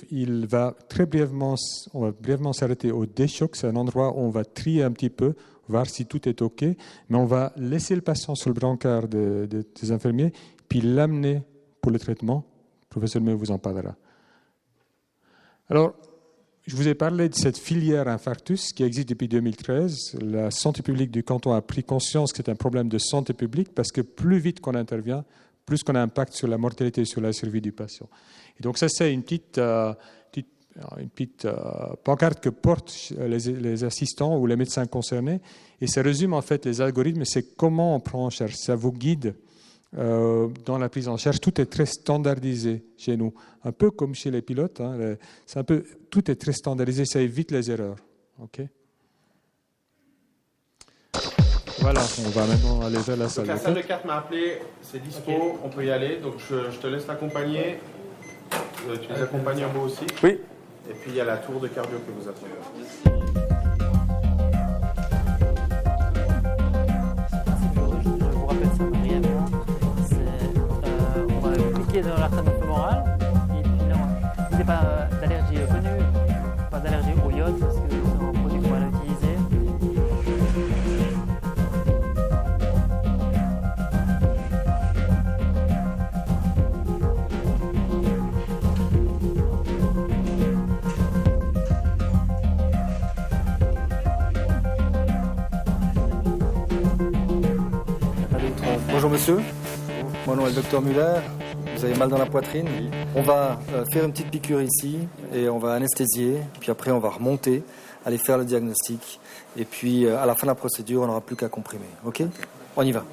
Speaker 3: On va brièvement s'arrêter au déchoc. C'est un endroit où on va trier un petit peu, voir si tout est OK. Mais on va laisser le patient sur le brancard des infirmiers, puis l'amener pour le traitement. Le professeur May vous en parlera. Alors, je vous ai parlé de cette filière infarctus qui existe depuis 2013. La santé publique du canton a pris conscience que c'est un problème de santé publique parce que plus vite qu'on intervient, plus qu'on a un impact sur la mortalité et sur la survie du patient. Et donc ça, c'est une petite pancarte que portent les assistants ou les médecins concernés. Et ça résume en fait les algorithmes, c'est comment on prend en charge. Ça vous guide dans la prise en charge. Tout est très standardisé chez nous. Un peu comme chez les pilotes. Hein, tout est très standardisé, ça évite les erreurs. Okay. Voilà, on va maintenant aller vers la salle.
Speaker 9: Donc la salle de carte m'a appelé, c'est dispo, okay. On peut y aller. Donc je te laisse t'accompagner. Tu les accompagnes en haut aussi.
Speaker 13: Oui.
Speaker 9: Et puis il y a la tour de cardio que vous attendez.
Speaker 14: Je vous rappelle ça brièvement. On va cliquer dans l'artère fémorale. Et puis là, si vous n'avez pas d'allergie connue, pas d'allergie au iode, parce que c'est un produit qu'on va l'utiliser.
Speaker 12: Bonjour monsieur, mon nom est le Dr Muller, vous avez mal dans la poitrine. On va faire une petite piqûre ici et on va anesthésier, puis après on va remonter, aller faire le diagnostic et puis à la fin de la procédure on n'aura plus qu'à comprimer, ok? On y va.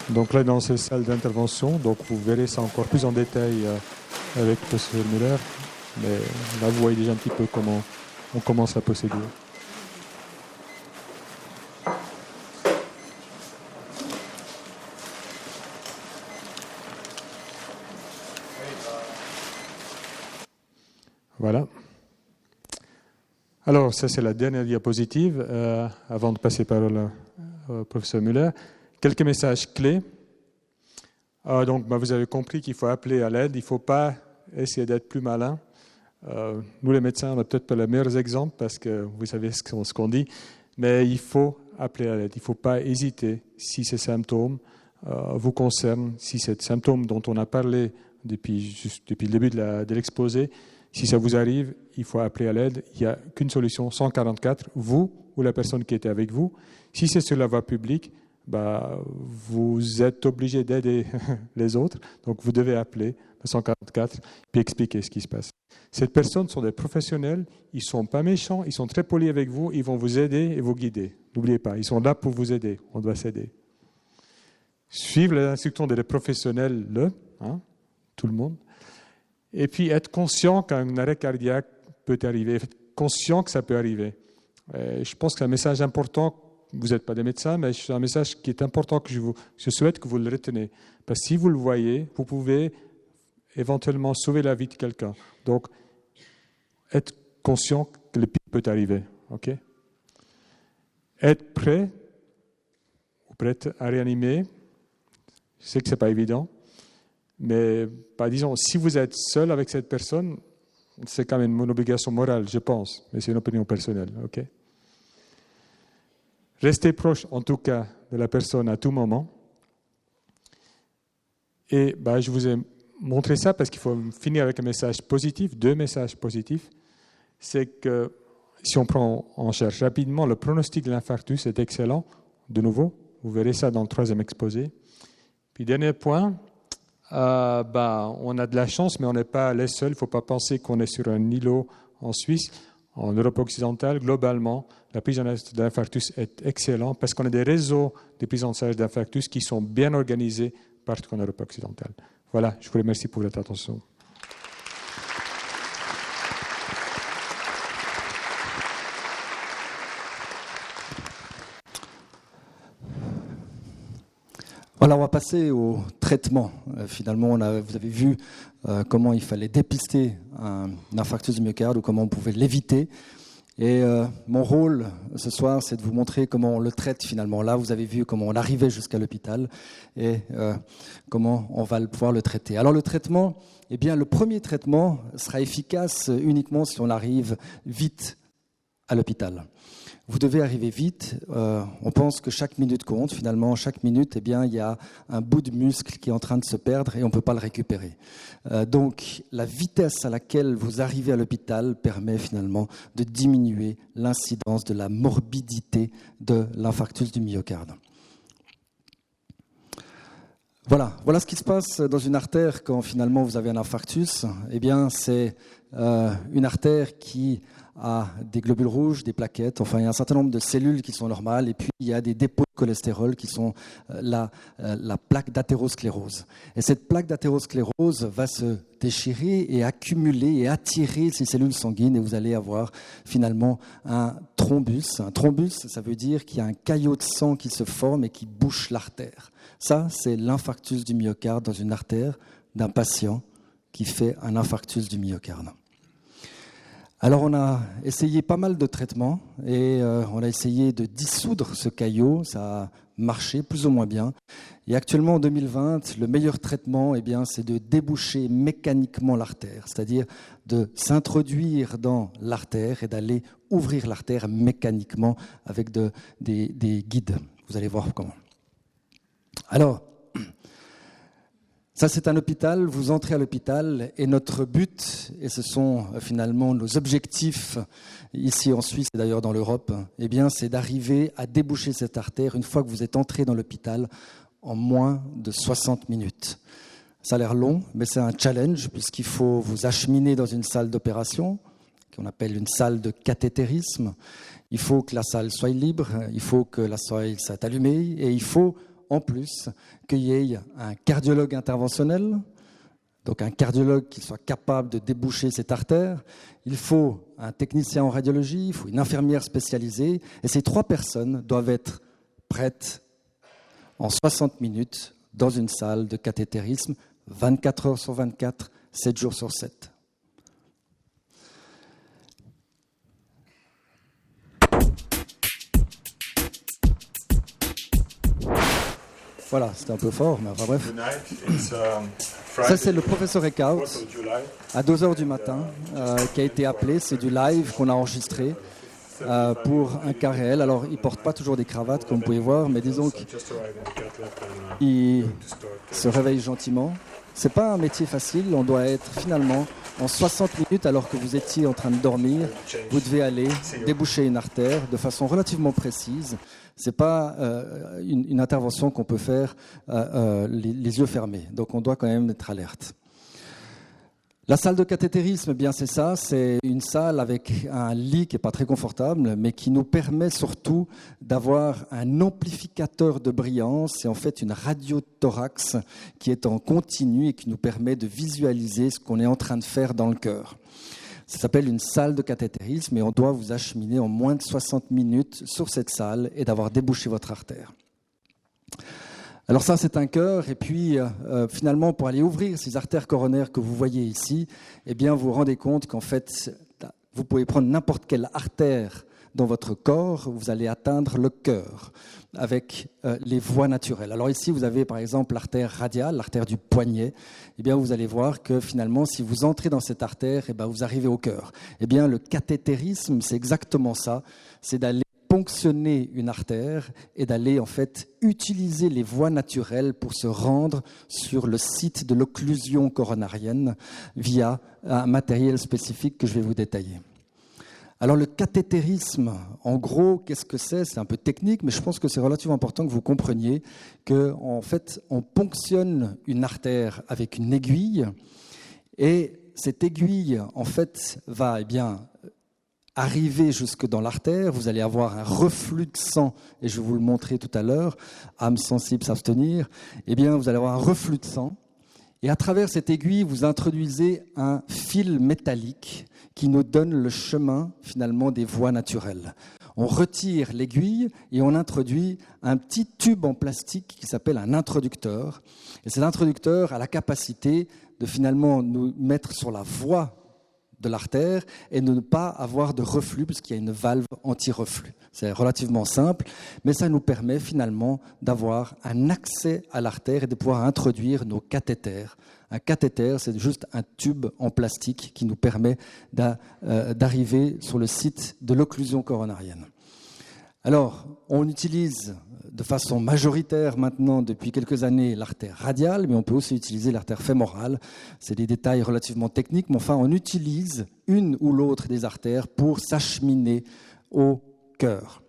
Speaker 3: Donc là dans ces salles d'intervention, donc vous verrez ça encore plus en détail avec le professeur Muller, mais là vous voyez déjà un petit peu comment on commence la procédure. Voilà. Alors, ça c'est la dernière diapositive, avant de passer parole au professeur Muller. Quelques messages clés. Donc, vous avez compris qu'il faut appeler à l'aide, il ne faut pas essayer d'être plus malin. Nous les médecins, on n'a peut-être pas les meilleurs exemples parce que vous savez ce qu'on dit, mais il faut appeler à l'aide. Il ne faut pas hésiter si ces symptômes vous concernent, si ces symptômes dont on a parlé depuis le début de l'exposé, si ça vous arrive, il faut appeler à l'aide. Il n'y a qu'une solution, 144, vous ou la personne qui était avec vous. Si c'est sur la voie publique, vous êtes obligé d'aider les autres, donc vous devez appeler 144 puis expliquer ce qui se passe. Ces personnes sont des professionnels, ils ne sont pas méchants, ils sont très polis avec vous, ils vont vous aider et vous guider. N'oubliez pas, ils sont là pour vous aider, on doit s'aider. Suivre les instructions des professionnels, tout le monde. Et puis être conscient qu'un arrêt cardiaque peut arriver, être conscient que ça peut arriver. Je pense que c'est un message important, vous n'êtes pas des médecins, mais c'est un message qui est important que je souhaite que vous le reteniez. Parce que si vous le voyez, vous pouvez éventuellement sauver la vie de quelqu'un. Donc, être conscient que le pire peut arriver. Okay? Être prêt ou prête à réanimer, je sais que ce n'est pas évident, mais disons, si vous êtes seul avec cette personne, c'est quand même une obligation morale, je pense, mais c'est une opinion personnelle. Okay? Restez proche, en tout cas, de la personne à tout moment. Et je vous ai montré ça parce qu'il faut finir avec un message positif, 2 messages positifs. C'est que si on prend en charge rapidement, le pronostic de l'infarctus est excellent. De nouveau, vous verrez ça dans le 3e exposé. Puis dernier point, on a de la chance, mais on n'est pas les seuls. Il ne faut pas penser qu'on est sur un îlot en Suisse. En Europe occidentale, globalement, la prise en charge d'infarctus est excellente parce qu'on a des réseaux de prise en charge d'infarctus qui sont bien organisés partout en Europe occidentale. Voilà, je vous remercie pour votre attention.
Speaker 12: Voilà, on va passer au traitement. Finalement, vous avez vu comment il fallait dépister un infarctus du myocarde ou comment on pouvait l'éviter. Et mon rôle ce soir, c'est de vous montrer comment on le traite finalement. Là, vous avez vu comment on arrivait jusqu'à l'hôpital et comment on va pouvoir le traiter. Alors le traitement, le premier traitement sera efficace uniquement si on arrive vite à l'hôpital. Vous devez arriver vite. On pense que chaque minute compte. Finalement, chaque minute, il y a un bout de muscle qui est en train de se perdre et on ne peut pas le récupérer. Donc, la vitesse à laquelle vous arrivez à l'hôpital permet finalement de diminuer l'incidence de la morbidité de l'infarctus du myocarde. Voilà ce qui se passe dans une artère quand finalement vous avez un infarctus. Eh bien, c'est une artère qui a des globules rouges, des plaquettes, enfin il y a un certain nombre de cellules qui sont normales, et puis il y a des dépôts de cholestérol qui sont la plaque d'athérosclérose. Et cette plaque d'athérosclérose va se déchirer et accumuler et attirer ces cellules sanguines, et vous allez avoir finalement un thrombus. Un thrombus, ça veut dire qu'il y a un caillot de sang qui se forme et qui bouche l'artère. Ça, c'est l'infarctus du myocarde dans une artère d'un patient qui fait un infarctus du myocarde. Alors on a essayé pas mal de traitements et on a essayé de dissoudre ce caillot, ça a marché plus ou moins bien. Et actuellement en 2020, le meilleur traitement, eh bien, c'est de déboucher mécaniquement l'artère, c'est-à-dire de s'introduire dans l'artère et d'aller ouvrir l'artère mécaniquement avec des guides. Vous allez voir comment. Alors, ça c'est un hôpital, vous entrez à l'hôpital et notre but, et ce sont finalement nos objectifs ici en Suisse et d'ailleurs dans l'Europe, eh bien c'est d'arriver à déboucher cette artère une fois que vous êtes entré dans l'hôpital en moins de 60 minutes. Ça a l'air long, mais c'est un challenge puisqu'il faut vous acheminer dans une salle d'opération qu'on appelle une salle de cathétérisme. Il faut que la salle soit libre, il faut que la salle soit allumée et il faut en plus qu'il y ait un cardiologue interventionnel, donc un cardiologue qui soit capable de déboucher cette artère. Il faut un technicien en radiologie, il faut une infirmière spécialisée. Et ces 3 personnes doivent être prêtes en 60 minutes dans une salle de cathétérisme, 24 heures sur 24, 7 jours sur 7. Voilà, c'était un peu fort, mais enfin bref. Ça, c'est le professeur Eckhout, à 2h du matin, qui a été appelé. C'est du live qu'on a enregistré pour un cas réel. Alors, il ne porte pas toujours des cravates, comme vous pouvez voir, mais disons qu'il se réveille gentiment. Ce n'est pas un métier facile. On doit être finalement en 60 minutes, alors que vous étiez en train de dormir, vous devez aller déboucher une artère de façon relativement précise. Ce n'est pas une intervention qu'on peut faire les yeux fermés. Donc, on doit quand même être alerte. La salle de cathétérisme, eh bien c'est ça. C'est une salle avec un lit qui n'est pas très confortable, mais qui nous permet surtout d'avoir un amplificateur de brillance. C'est en fait une radiothorax qui est en continu et qui nous permet de visualiser ce qu'on est en train de faire dans le cœur. Ça s'appelle une salle de cathétérisme et on doit vous acheminer en moins de 60 minutes sur cette salle et d'avoir débouché votre artère. Alors ça, c'est un cœur. Et puis, finalement, pour aller ouvrir ces artères coronaires que vous voyez ici, eh bien, vous vous rendez compte qu'en fait, vous pouvez prendre n'importe quelle artère dans votre corps, vous allez atteindre le cœur avec les voies naturelles. Alors ici, vous avez par exemple l'artère radiale, l'artère du poignet. Eh bien, vous allez voir que finalement, si vous entrez dans cette artère, eh bien, vous arrivez au cœur. Eh bien, le cathétérisme, c'est exactement ça. C'est d'aller ponctionner une artère et d'aller en fait utiliser les voies naturelles pour se rendre sur le site de l'occlusion coronarienne via un matériel spécifique que je vais vous détailler. Alors le cathétérisme, en gros, qu'est-ce que c'est ? C'est un peu technique, mais je pense que c'est relativement important que vous compreniez qu'en fait, on ponctionne une artère avec une aiguille et cette aiguille, en fait, va arriver jusque dans l'artère. Vous allez avoir un reflux de sang, et je vais vous le montrer tout à l'heure, âme sensible, s'abstenir. Eh bien, vous allez avoir un reflux de sang. Et à travers cette aiguille, vous introduisez un fil métallique qui nous donne le chemin, finalement, des voies naturelles. On retire l'aiguille et on introduit un petit tube en plastique qui s'appelle un introducteur. Et cet introducteur a la capacité de, finalement, nous mettre sur la voie de l'artère et de ne pas avoir de reflux puisqu'il y a une valve anti-reflux. C'est relativement simple, mais ça nous permet finalement d'avoir un accès à l'artère et de pouvoir introduire nos cathéters. Un cathéter, c'est juste un tube en plastique qui nous permet d'arriver sur le site de l'occlusion coronarienne. Alors, on utilise de façon majoritaire maintenant, depuis quelques années, l'artère radiale, mais on peut aussi utiliser l'artère fémorale. C'est des détails relativement techniques, mais enfin, on utilise une ou l'autre des artères pour s'acheminer au cœur.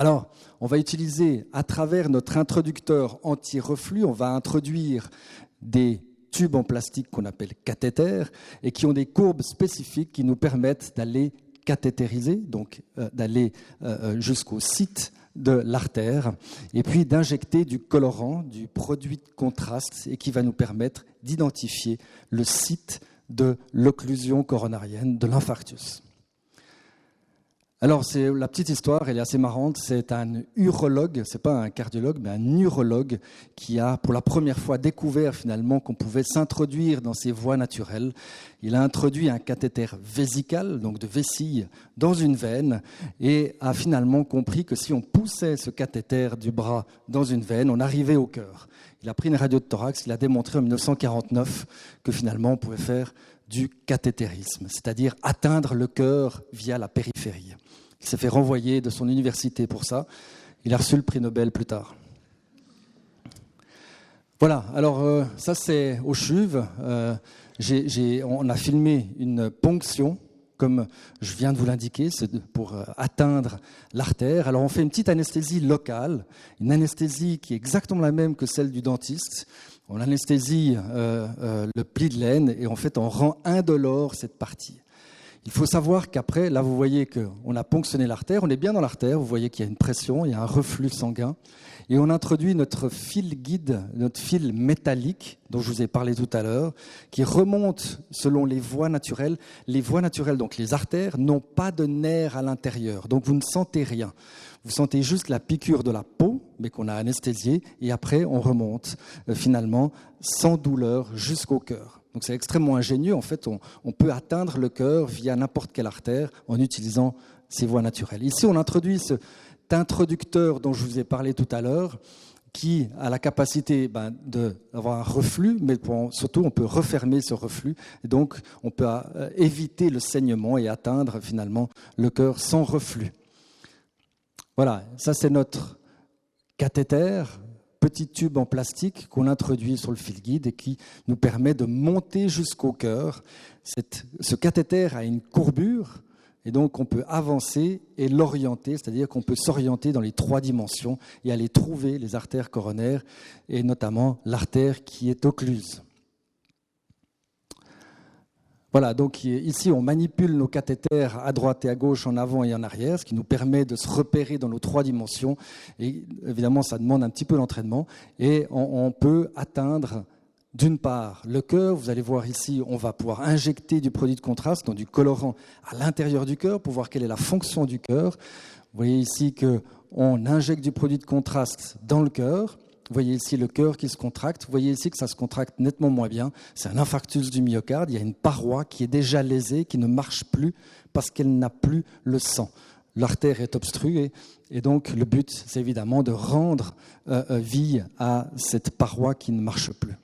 Speaker 12: Alors, on va utiliser, à travers notre introducteur anti-reflux, on va introduire des tubes en plastique qu'on appelle cathéters et qui ont des courbes spécifiques qui nous permettent d'aller cathétériser, donc d'aller jusqu'au site de l'artère, et puis d'injecter du colorant, du produit de contraste, et qui va nous permettre d'identifier le site de l'occlusion coronarienne, de l'infarctus. Alors, la petite histoire, elle est assez marrante. C'est un urologue, c'est pas un cardiologue, mais un urologue qui a, pour la première fois, découvert finalement qu'on pouvait s'introduire dans ces voies naturelles. Il a introduit un cathéter vésical, donc de vessie, dans une veine et a finalement compris que si on poussait ce cathéter du bras dans une veine, on arrivait au cœur. Il a pris une radio de thorax, il a démontré en 1949 que finalement on pouvait faire du cathétérisme, c'est-à-dire atteindre le cœur via la périphérie. Il s'est fait renvoyer de son université pour ça. Il a reçu le prix Nobel plus tard. Voilà, alors ça c'est au CHUV. On a filmé une ponction, comme je viens de vous l'indiquer, c'est pour atteindre l'artère. Alors on fait une petite anesthésie locale, une anesthésie qui est exactement la même que celle du dentiste. On anesthésie le pli de laine et en fait on rend indolore cette partie. Il faut savoir qu'après, là vous voyez qu'on a ponctionné l'artère, on est bien dans l'artère, vous voyez qu'il y a une pression, il y a un reflux sanguin, et on introduit notre fil guide, notre fil métallique, dont je vous ai parlé tout à l'heure, qui remonte selon les voies naturelles. Les voies naturelles, donc les artères, n'ont pas de nerfs à l'intérieur, donc vous ne sentez rien. Vous sentez juste la piqûre de la peau, mais qu'on a anesthésiée, et après on remonte finalement sans douleur jusqu'au cœur. Donc c'est extrêmement ingénieux. En fait, on peut atteindre le cœur via n'importe quelle artère en utilisant ces voies naturelles. Ici, on introduit cet introducteur dont je vous ai parlé tout à l'heure, qui a la capacité d'avoir un reflux, mais surtout on peut refermer ce reflux. Et donc, on peut éviter le saignement et atteindre finalement le cœur sans reflux. Voilà, ça c'est notre cathéter, petit tube en plastique qu'on introduit sur le fil guide et qui nous permet de monter jusqu'au cœur. Ce cathéter a une courbure et donc on peut avancer et l'orienter, c'est-à-dire qu'on peut s'orienter dans les 3 dimensions et aller trouver les artères coronaires et notamment l'artère qui est occluse. Voilà, donc ici on manipule nos cathéters à droite et à gauche, en avant et en arrière, ce qui nous permet de se repérer dans nos 3 dimensions. Et évidemment, ça demande un petit peu d'entraînement. Et on peut atteindre, d'une part, le cœur. Vous allez voir ici, on va pouvoir injecter du produit de contraste, donc du colorant à l'intérieur du cœur pour voir quelle est la fonction du cœur. Vous voyez ici qu'on injecte du produit de contraste dans le cœur. Vous voyez ici le cœur qui se contracte. Vous voyez ici que ça se contracte nettement moins bien. C'est un infarctus du myocarde. Il y a une paroi qui est déjà lésée, qui ne marche plus parce qu'elle n'a plus le sang. L'artère est obstruée et donc le but, c'est évidemment de rendre vie à cette paroi qui ne marche plus.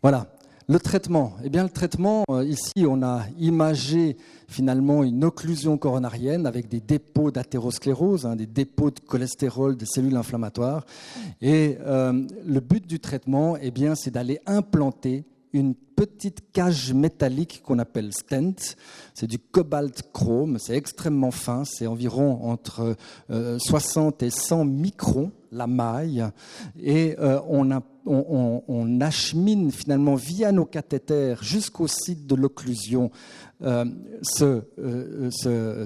Speaker 12: Voilà. Le traitement, le traitement, ici on a imagé finalement une occlusion coronarienne avec des dépôts d'athérosclérose, des dépôts de cholestérol, des cellules inflammatoires. Et le but du traitement, c'est d'aller implanter une petite cage métallique qu'on appelle stent. C'est du cobalt chrome, c'est extrêmement fin, c'est environ entre 60 et 100 microns la maille. Et on achemine finalement via nos cathéters jusqu'au site de l'occlusion ce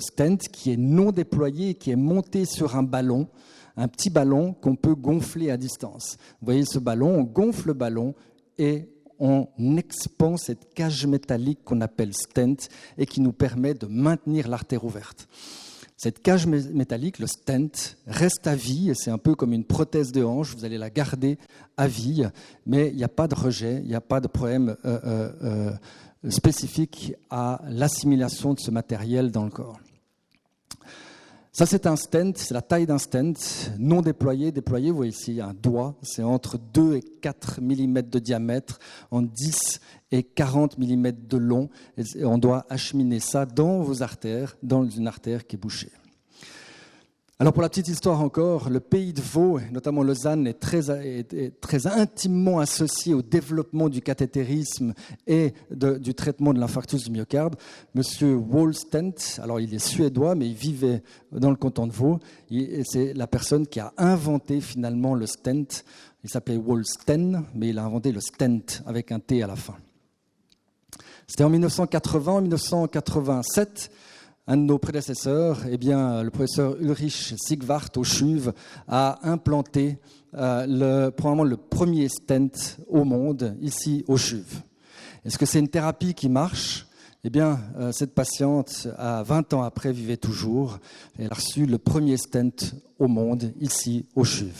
Speaker 12: stent qui est non déployé, qui est monté sur un ballon, un petit ballon qu'on peut gonfler à distance. Vous voyez ce ballon, on gonfle le ballon et on expand cette cage métallique qu'on appelle stent et qui nous permet de maintenir l'artère ouverte. Cette cage métallique, le stent, reste à vie et c'est un peu comme une prothèse de hanche, vous allez la garder à vie, mais il n'y a pas de rejet, il n'y a pas de problème spécifique à l'assimilation de ce matériel dans le corps. Ça, c'est un stent, c'est la taille d'un stent, non déployé. Déployé, vous voyez ici un doigt, c'est entre 2 et 4 mm de diamètre, en 10 et 40 mm de long. Et on doit acheminer ça dans vos artères, dans une artère qui est bouchée. Alors pour la petite histoire encore, le pays de Vaud, notamment Lausanne, est très intimement associé au développement du cathétérisme et du traitement de l'infarctus du myocarde. Monsieur Wallstent, alors il est suédois, mais il vivait dans le canton de Vaud, et c'est la personne qui a inventé finalement le stent. Il s'appelait Wallsten, mais il a inventé le stent avec un T à la fin. C'était en 1980, en 1987. Un de nos prédécesseurs, le professeur Ulrich Sigvart au CHUV, a implanté probablement le premier stent au monde, ici au CHUV. Est-ce que c'est une thérapie qui marche ? Cette patiente, 20 ans après, vivait toujours. Elle a reçu le premier stent au monde, ici au CHUV.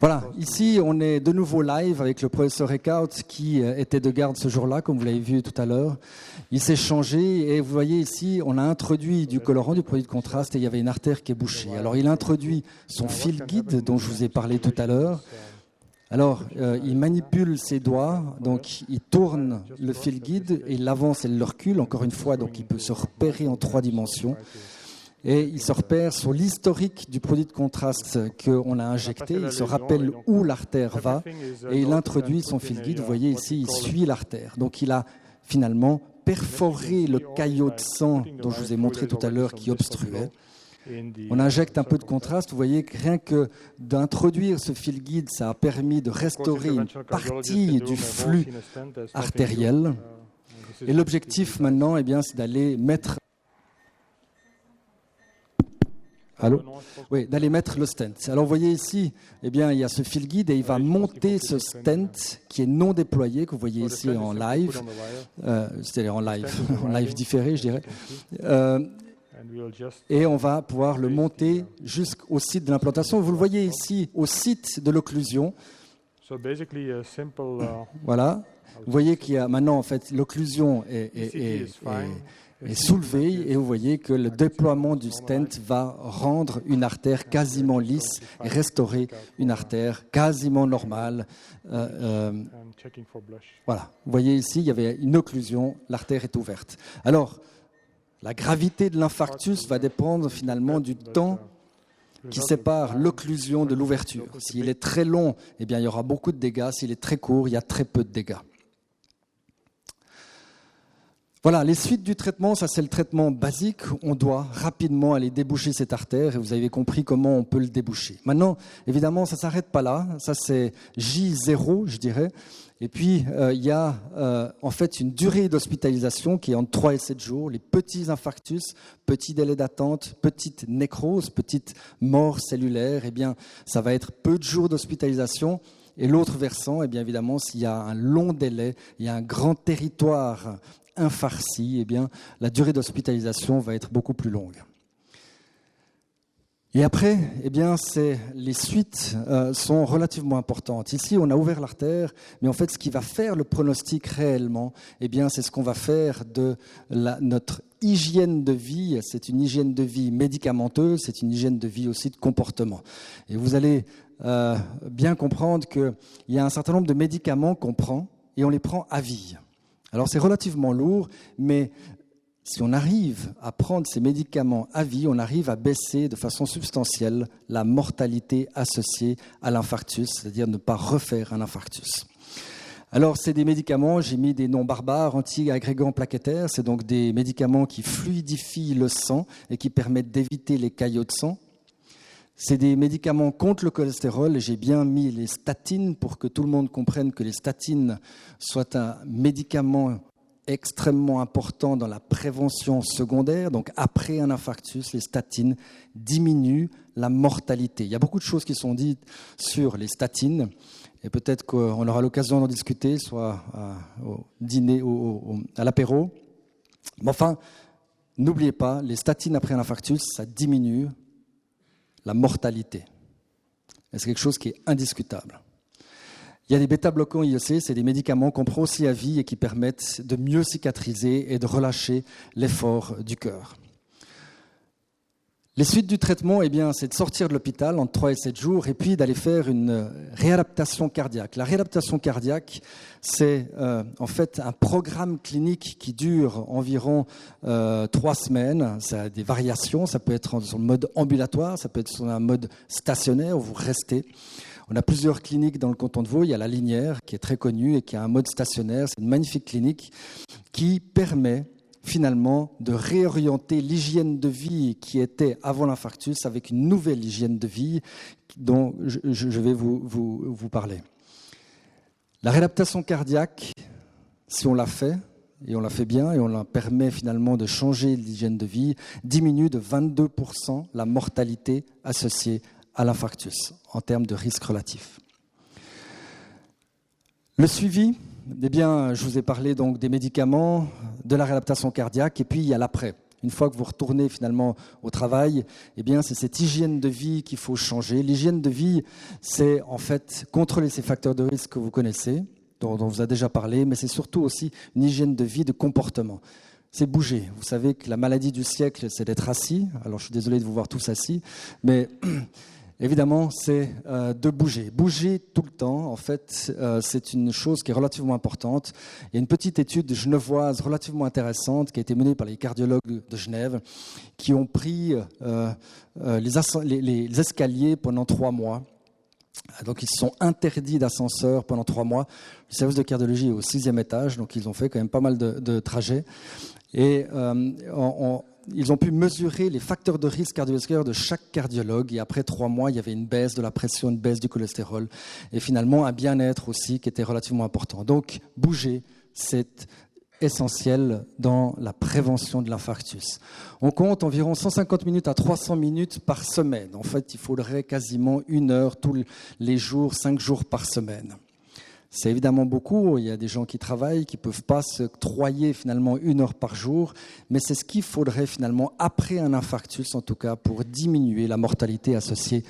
Speaker 12: Voilà, ici on est de nouveau live avec le professeur Eckhout qui était de garde ce jour-là, comme vous l'avez vu tout à l'heure. Il s'est changé et vous voyez ici, on a introduit du colorant, du produit de contraste et il y avait une artère qui est bouchée. Alors il a introduit son fil guide dont je vous ai parlé tout à l'heure. Alors il manipule ses doigts, donc il tourne le fil guide et il l'avance et le recule, encore une fois, donc il peut se repérer en 3 dimensions. Et il se repère sur l'historique du produit de contraste qu'on a injecté. Il se rappelle où l'artère va et il introduit son fil guide. Vous voyez ici, il suit l'artère. Donc il a finalement perforé le caillot de sang dont je vous ai montré tout à l'heure qui obstruait. On injecte un peu de contraste. Vous voyez que rien que d'introduire ce fil guide, ça a permis de restaurer une partie du flux artériel. Et l'objectif maintenant, c'est d'aller mettre... Allô ? Oui, d'aller mettre le stent. Alors vous voyez ici, il y a ce fil guide et il va monter ce stent qui est non déployé, que vous voyez ici en live, c'est-à-dire en live différé, je dirais. Et on va pouvoir le monter jusqu'au site de l'implantation. Vous le voyez ici au site de l'occlusion. Voilà. Vous voyez qu'il y a maintenant, en fait, l'occlusion est soulevée et vous voyez que le déploiement du stent va rendre une artère quasiment lisse et restaurer une artère quasiment normale. Voilà. Vous voyez ici, il y avait une occlusion, l'artère est ouverte. Alors, la gravité de l'infarctus va dépendre finalement du temps qui sépare l'occlusion de l'ouverture. S'il est très long, il y aura beaucoup de dégâts. S'il est très court, il y a très peu de dégâts. Voilà, les suites du traitement, ça c'est le traitement basique. On doit rapidement aller déboucher cette artère et vous avez compris comment on peut le déboucher. Maintenant, évidemment, ça ne s'arrête pas là. Ça c'est J0, je dirais. Et puis, il y a en fait une durée d'hospitalisation qui est entre 3 et 7 jours. Les petits infarctus, petits délais d'attente, petite nécrose, petite mort cellulaire, ça va être peu de jours d'hospitalisation. Et l'autre versant, évidemment, s'il y a un long délai, il y a un grand territoire infarci, la durée d'hospitalisation va être beaucoup plus longue. Et après, les suites sont relativement importantes. Ici, on a ouvert l'artère, mais en fait, ce qui va faire le pronostic réellement, c'est ce qu'on va faire de notre hygiène de vie. C'est une hygiène de vie médicamenteuse, c'est une hygiène de vie aussi de comportement. Et vous allez bien comprendre qu'il y a un certain nombre de médicaments qu'on prend et on les prend à vie. Alors c'est relativement lourd, mais si on arrive à prendre ces médicaments à vie, on arrive à baisser de façon substantielle la mortalité associée à l'infarctus, c'est-à-dire ne pas refaire un infarctus. Alors c'est des médicaments, j'ai mis des noms barbares, anti-agrégants plaquettaires, c'est donc des médicaments qui fluidifient le sang et qui permettent d'éviter les caillots de sang. C'est des médicaments contre le cholestérol et j'ai bien mis les statines pour que tout le monde comprenne que les statines soient un médicament extrêmement important dans la prévention secondaire. Donc après un infarctus, les statines diminuent la mortalité. Il y a beaucoup de choses qui sont dites sur les statines et peut-être qu'on aura l'occasion d'en discuter, soit au dîner, à l'apéro. Mais enfin, n'oubliez pas, les statines après un infarctus, ça diminue la mortalité. Et c'est quelque chose qui est indiscutable. Il y a des bêta-bloquants IEC, c'est des médicaments qu'on prend aussi à vie et qui permettent de mieux cicatriser et de relâcher l'effort du cœur. Les suites du traitement, eh bien, c'est de sortir de l'hôpital en 3 et 7 jours et puis d'aller faire une réadaptation cardiaque. La réadaptation cardiaque, c'est en fait un programme clinique qui dure environ 3 semaines. Ça a des variations, ça peut être sur le mode ambulatoire, ça peut être sur un mode stationnaire où vous restez. On a plusieurs cliniques dans le canton de Vaud. Il y a la Linière qui est très connue et qui a un mode stationnaire. C'est une magnifique clinique qui permet finalement de réorienter l'hygiène de vie qui était avant l'infarctus avec une nouvelle hygiène de vie dont je vais vous parler. La réadaptation cardiaque, si on la fait, et on la fait bien, et on la permet finalement de changer l'hygiène de vie, diminue de 22% la mortalité associée à l'infarctus en termes de risque relatif. Le suivi, eh bien, je vous ai parlé donc des médicaments, de la réadaptation cardiaque, et puis il y a l'après. Une fois que vous retournez finalement au travail, eh bien, c'est cette hygiène de vie qu'il faut changer. L'hygiène de vie, c'est en fait contrôler ces facteurs de risque que vous connaissez, dont on vous a déjà parlé, mais c'est surtout aussi une hygiène de vie de comportement. C'est bouger. Vous savez que la maladie du siècle, c'est d'être assis. Alors, je suis désolé de vous voir tous assis, mais évidemment, c'est de bouger. Bouger tout le temps, en fait, c'est une chose qui est relativement importante. Il y a une petite étude genevoise relativement intéressante qui a été menée par les cardiologues de Genève qui ont pris les escaliers pendant 3 mois. Donc, ils se sont interdits d'ascenseur pendant 3 mois. Le service de cardiologie est au 6e étage, donc ils ont fait quand même pas mal de trajets. Et ils ont pu mesurer les facteurs de risque cardiovasculaire de chaque cardiologue. Et après 3 mois, il y avait une baisse de la pression, une baisse du cholestérol. Et finalement, un bien-être aussi qui était relativement important. Donc, bouger, c'est essentiel dans la prévention de l'infarctus. On compte environ 150 minutes à 300 minutes par semaine. En fait, il faudrait quasiment 1 heure tous les jours, 5 jours par semaine. C'est évidemment beaucoup. Il y a des gens qui travaillent, qui ne peuvent pas se octroyer finalement 1 heure par jour. Mais c'est ce qu'il faudrait finalement, après un infarctus en tout cas, pour diminuer la mortalité associée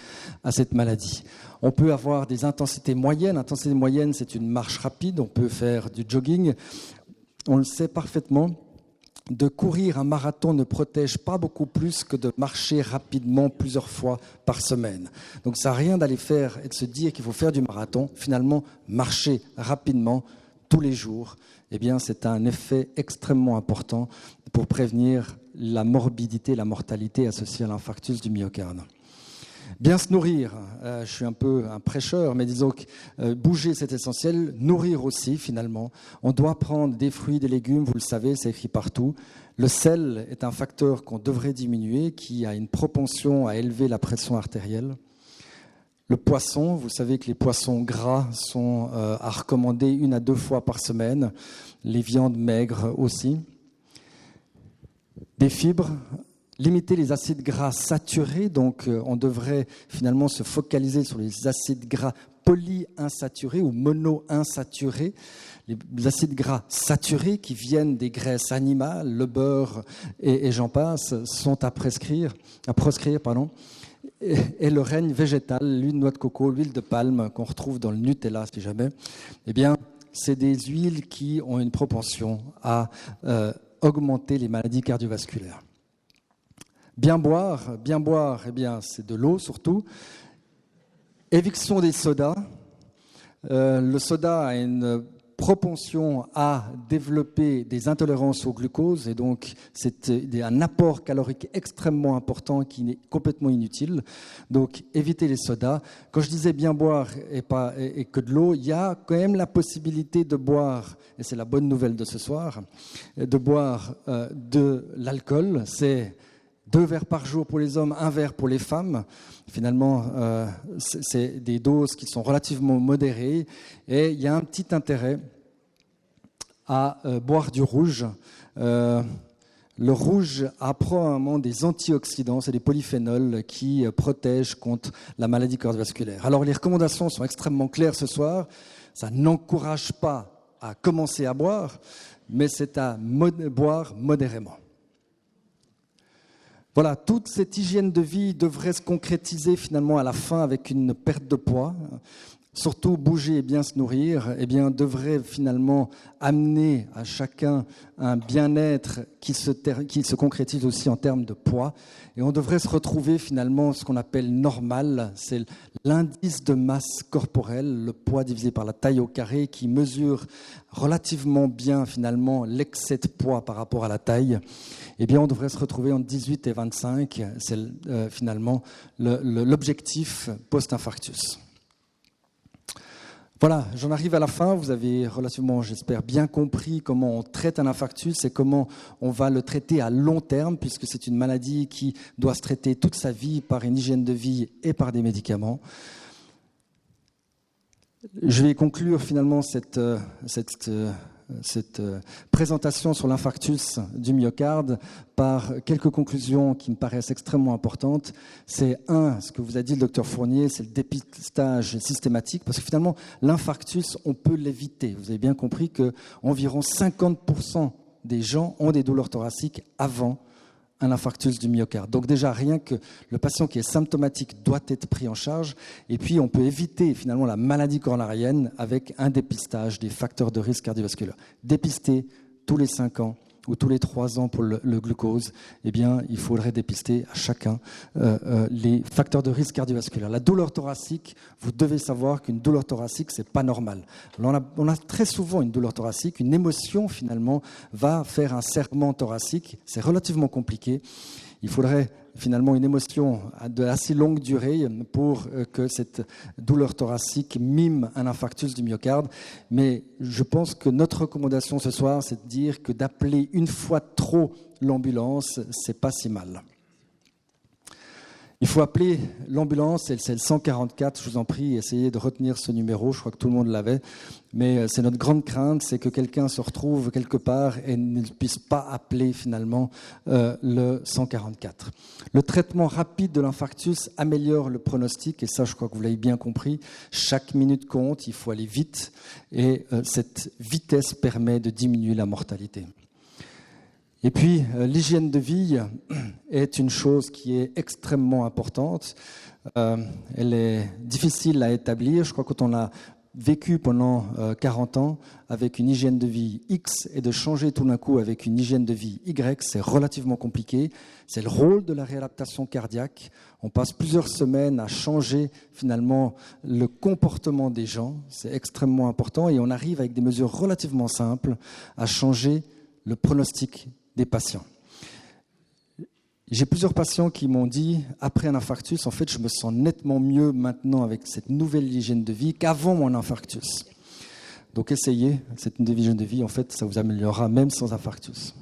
Speaker 12: à cette maladie. On peut avoir des intensités moyennes. Intensité moyenne, c'est une marche rapide. On peut faire du jogging. On le sait parfaitement. De courir un marathon ne protège pas beaucoup plus que de marcher rapidement plusieurs fois par semaine. Donc ça n'a rien d'aller faire et de se dire qu'il faut faire du marathon. Finalement, marcher rapidement tous les jours, eh bien, c'est un effet extrêmement important pour prévenir la morbidité, la mortalité associée à l'infarctus du myocarde. Bien se nourrir, je suis un peu un prêcheur, mais disons que bouger c'est essentiel, nourrir aussi finalement. On doit prendre des fruits, des légumes, vous le savez, c'est écrit partout. Le sel est un facteur qu'on devrait diminuer, qui a une propension à élever la pression artérielle. Le poisson, vous savez que les poissons gras sont à recommander 1 à 2 fois par semaine, les viandes maigres aussi. Des fibres. Limiter les acides gras saturés, donc on devrait finalement se focaliser sur les acides gras polyinsaturés ou monoinsaturés. Les acides gras saturés qui viennent des graisses animales, le beurre et j'en passe, sont à proscrire. Et le règne végétal, l'huile de noix de coco, l'huile de palme qu'on retrouve dans le Nutella si jamais, eh bien, c'est des huiles qui ont une propension à augmenter les maladies cardiovasculaires. Bien boire, eh bien, c'est de l'eau surtout. Éviction des sodas. Le soda a une propension à développer des intolérances au glucose et donc c'est un apport calorique extrêmement important qui est complètement inutile. Donc évitez les sodas. Quand je disais bien boire et que de l'eau, il y a quand même la possibilité de boire, et c'est la bonne nouvelle de ce soir, de boire de l'alcool. C'est 2 verres par jour pour les hommes, 1 verre pour les femmes. Finalement, c'est des doses qui sont relativement modérées. Et il y a un petit intérêt à boire du rouge. Le rouge a probablement des antioxydants, c'est des polyphénols qui protègent contre la maladie cardiovasculaire. Alors les recommandations sont extrêmement claires ce soir. Ça n'encourage pas à commencer à boire, mais c'est à boire modérément. Voilà, toute cette hygiène de vie devrait se concrétiser finalement à la fin avec une perte de poids. surtout bouger et bien se nourrir, eh bien, devrait finalement amener à chacun un bien-être qui se concrétise aussi en termes de poids. Et on devrait se retrouver finalement ce qu'on appelle normal, c'est l'indice de masse corporelle, le poids divisé par la taille au carré, qui mesure relativement bien finalement l'excès de poids par rapport à la taille. Eh bien, on devrait se retrouver entre 18 et 25, c'est finalement l'objectif post-infarctus. Voilà, j'en arrive à la fin. Vous avez relativement, j'espère, bien compris comment on traite un infarctus et comment on va le traiter à long terme, puisque c'est une maladie qui doit se traiter toute sa vie par une hygiène de vie et par des médicaments. Je vais conclure finalement cette présentation sur l'infarctus du myocarde par quelques conclusions qui me paraissent extrêmement importantes. C'est ce que vous a dit le docteur Fournier, c'est le dépistage systématique, parce que finalement, l'infarctus, on peut l'éviter. Vous avez bien compris qu'environ 50% des gens ont des douleurs thoraciques avant un infarctus du myocarde. Donc déjà, rien que le patient qui est symptomatique doit être pris en charge. Et puis, on peut éviter finalement la maladie coronarienne avec un dépistage des facteurs de risque cardiovasculaire. Dépister tous les 5 ans ou tous les 3 ans pour le glucose, eh bien, il faudrait dépister à chacun les facteurs de risque cardiovasculaire. La douleur thoracique, vous devez savoir qu'une douleur thoracique, c'est pas normal. Alors, on a très souvent une douleur thoracique, une émotion finalement va faire un serrement thoracique. C'est relativement compliqué. Il faudrait finalement une émotion de assez longue durée pour que cette douleur thoracique mime un infarctus du myocarde. Mais je pense que notre recommandation ce soir, c'est de dire que d'appeler une fois trop l'ambulance, c'est pas si mal. Il faut appeler l'ambulance, c'est le 144, je vous en prie, essayez de retenir ce numéro, je crois que tout le monde l'avait, mais c'est notre grande crainte, c'est que quelqu'un se retrouve quelque part et ne puisse pas appeler finalement le 144. Le traitement rapide de l'infarctus améliore le pronostic, et ça je crois que vous l'avez bien compris, chaque minute compte, il faut aller vite, et cette vitesse permet de diminuer la mortalité. Et puis, l'hygiène de vie est une chose qui est extrêmement importante. Elle est difficile à établir. Je crois que quand on a vécu pendant 40 ans avec une hygiène de vie X et de changer tout d'un coup avec une hygiène de vie Y, c'est relativement compliqué. C'est le rôle de la réadaptation cardiaque. On passe plusieurs semaines à changer finalement le comportement des gens. C'est extrêmement important et on arrive avec des mesures relativement simples à changer le pronostic des patients. J'ai plusieurs patients qui m'ont dit, après un infarctus, en fait, je me sens nettement mieux maintenant avec cette nouvelle hygiène de vie qu'avant mon infarctus. Donc essayez cette nouvelle hygiène de vie, en fait, ça vous améliorera même sans infarctus.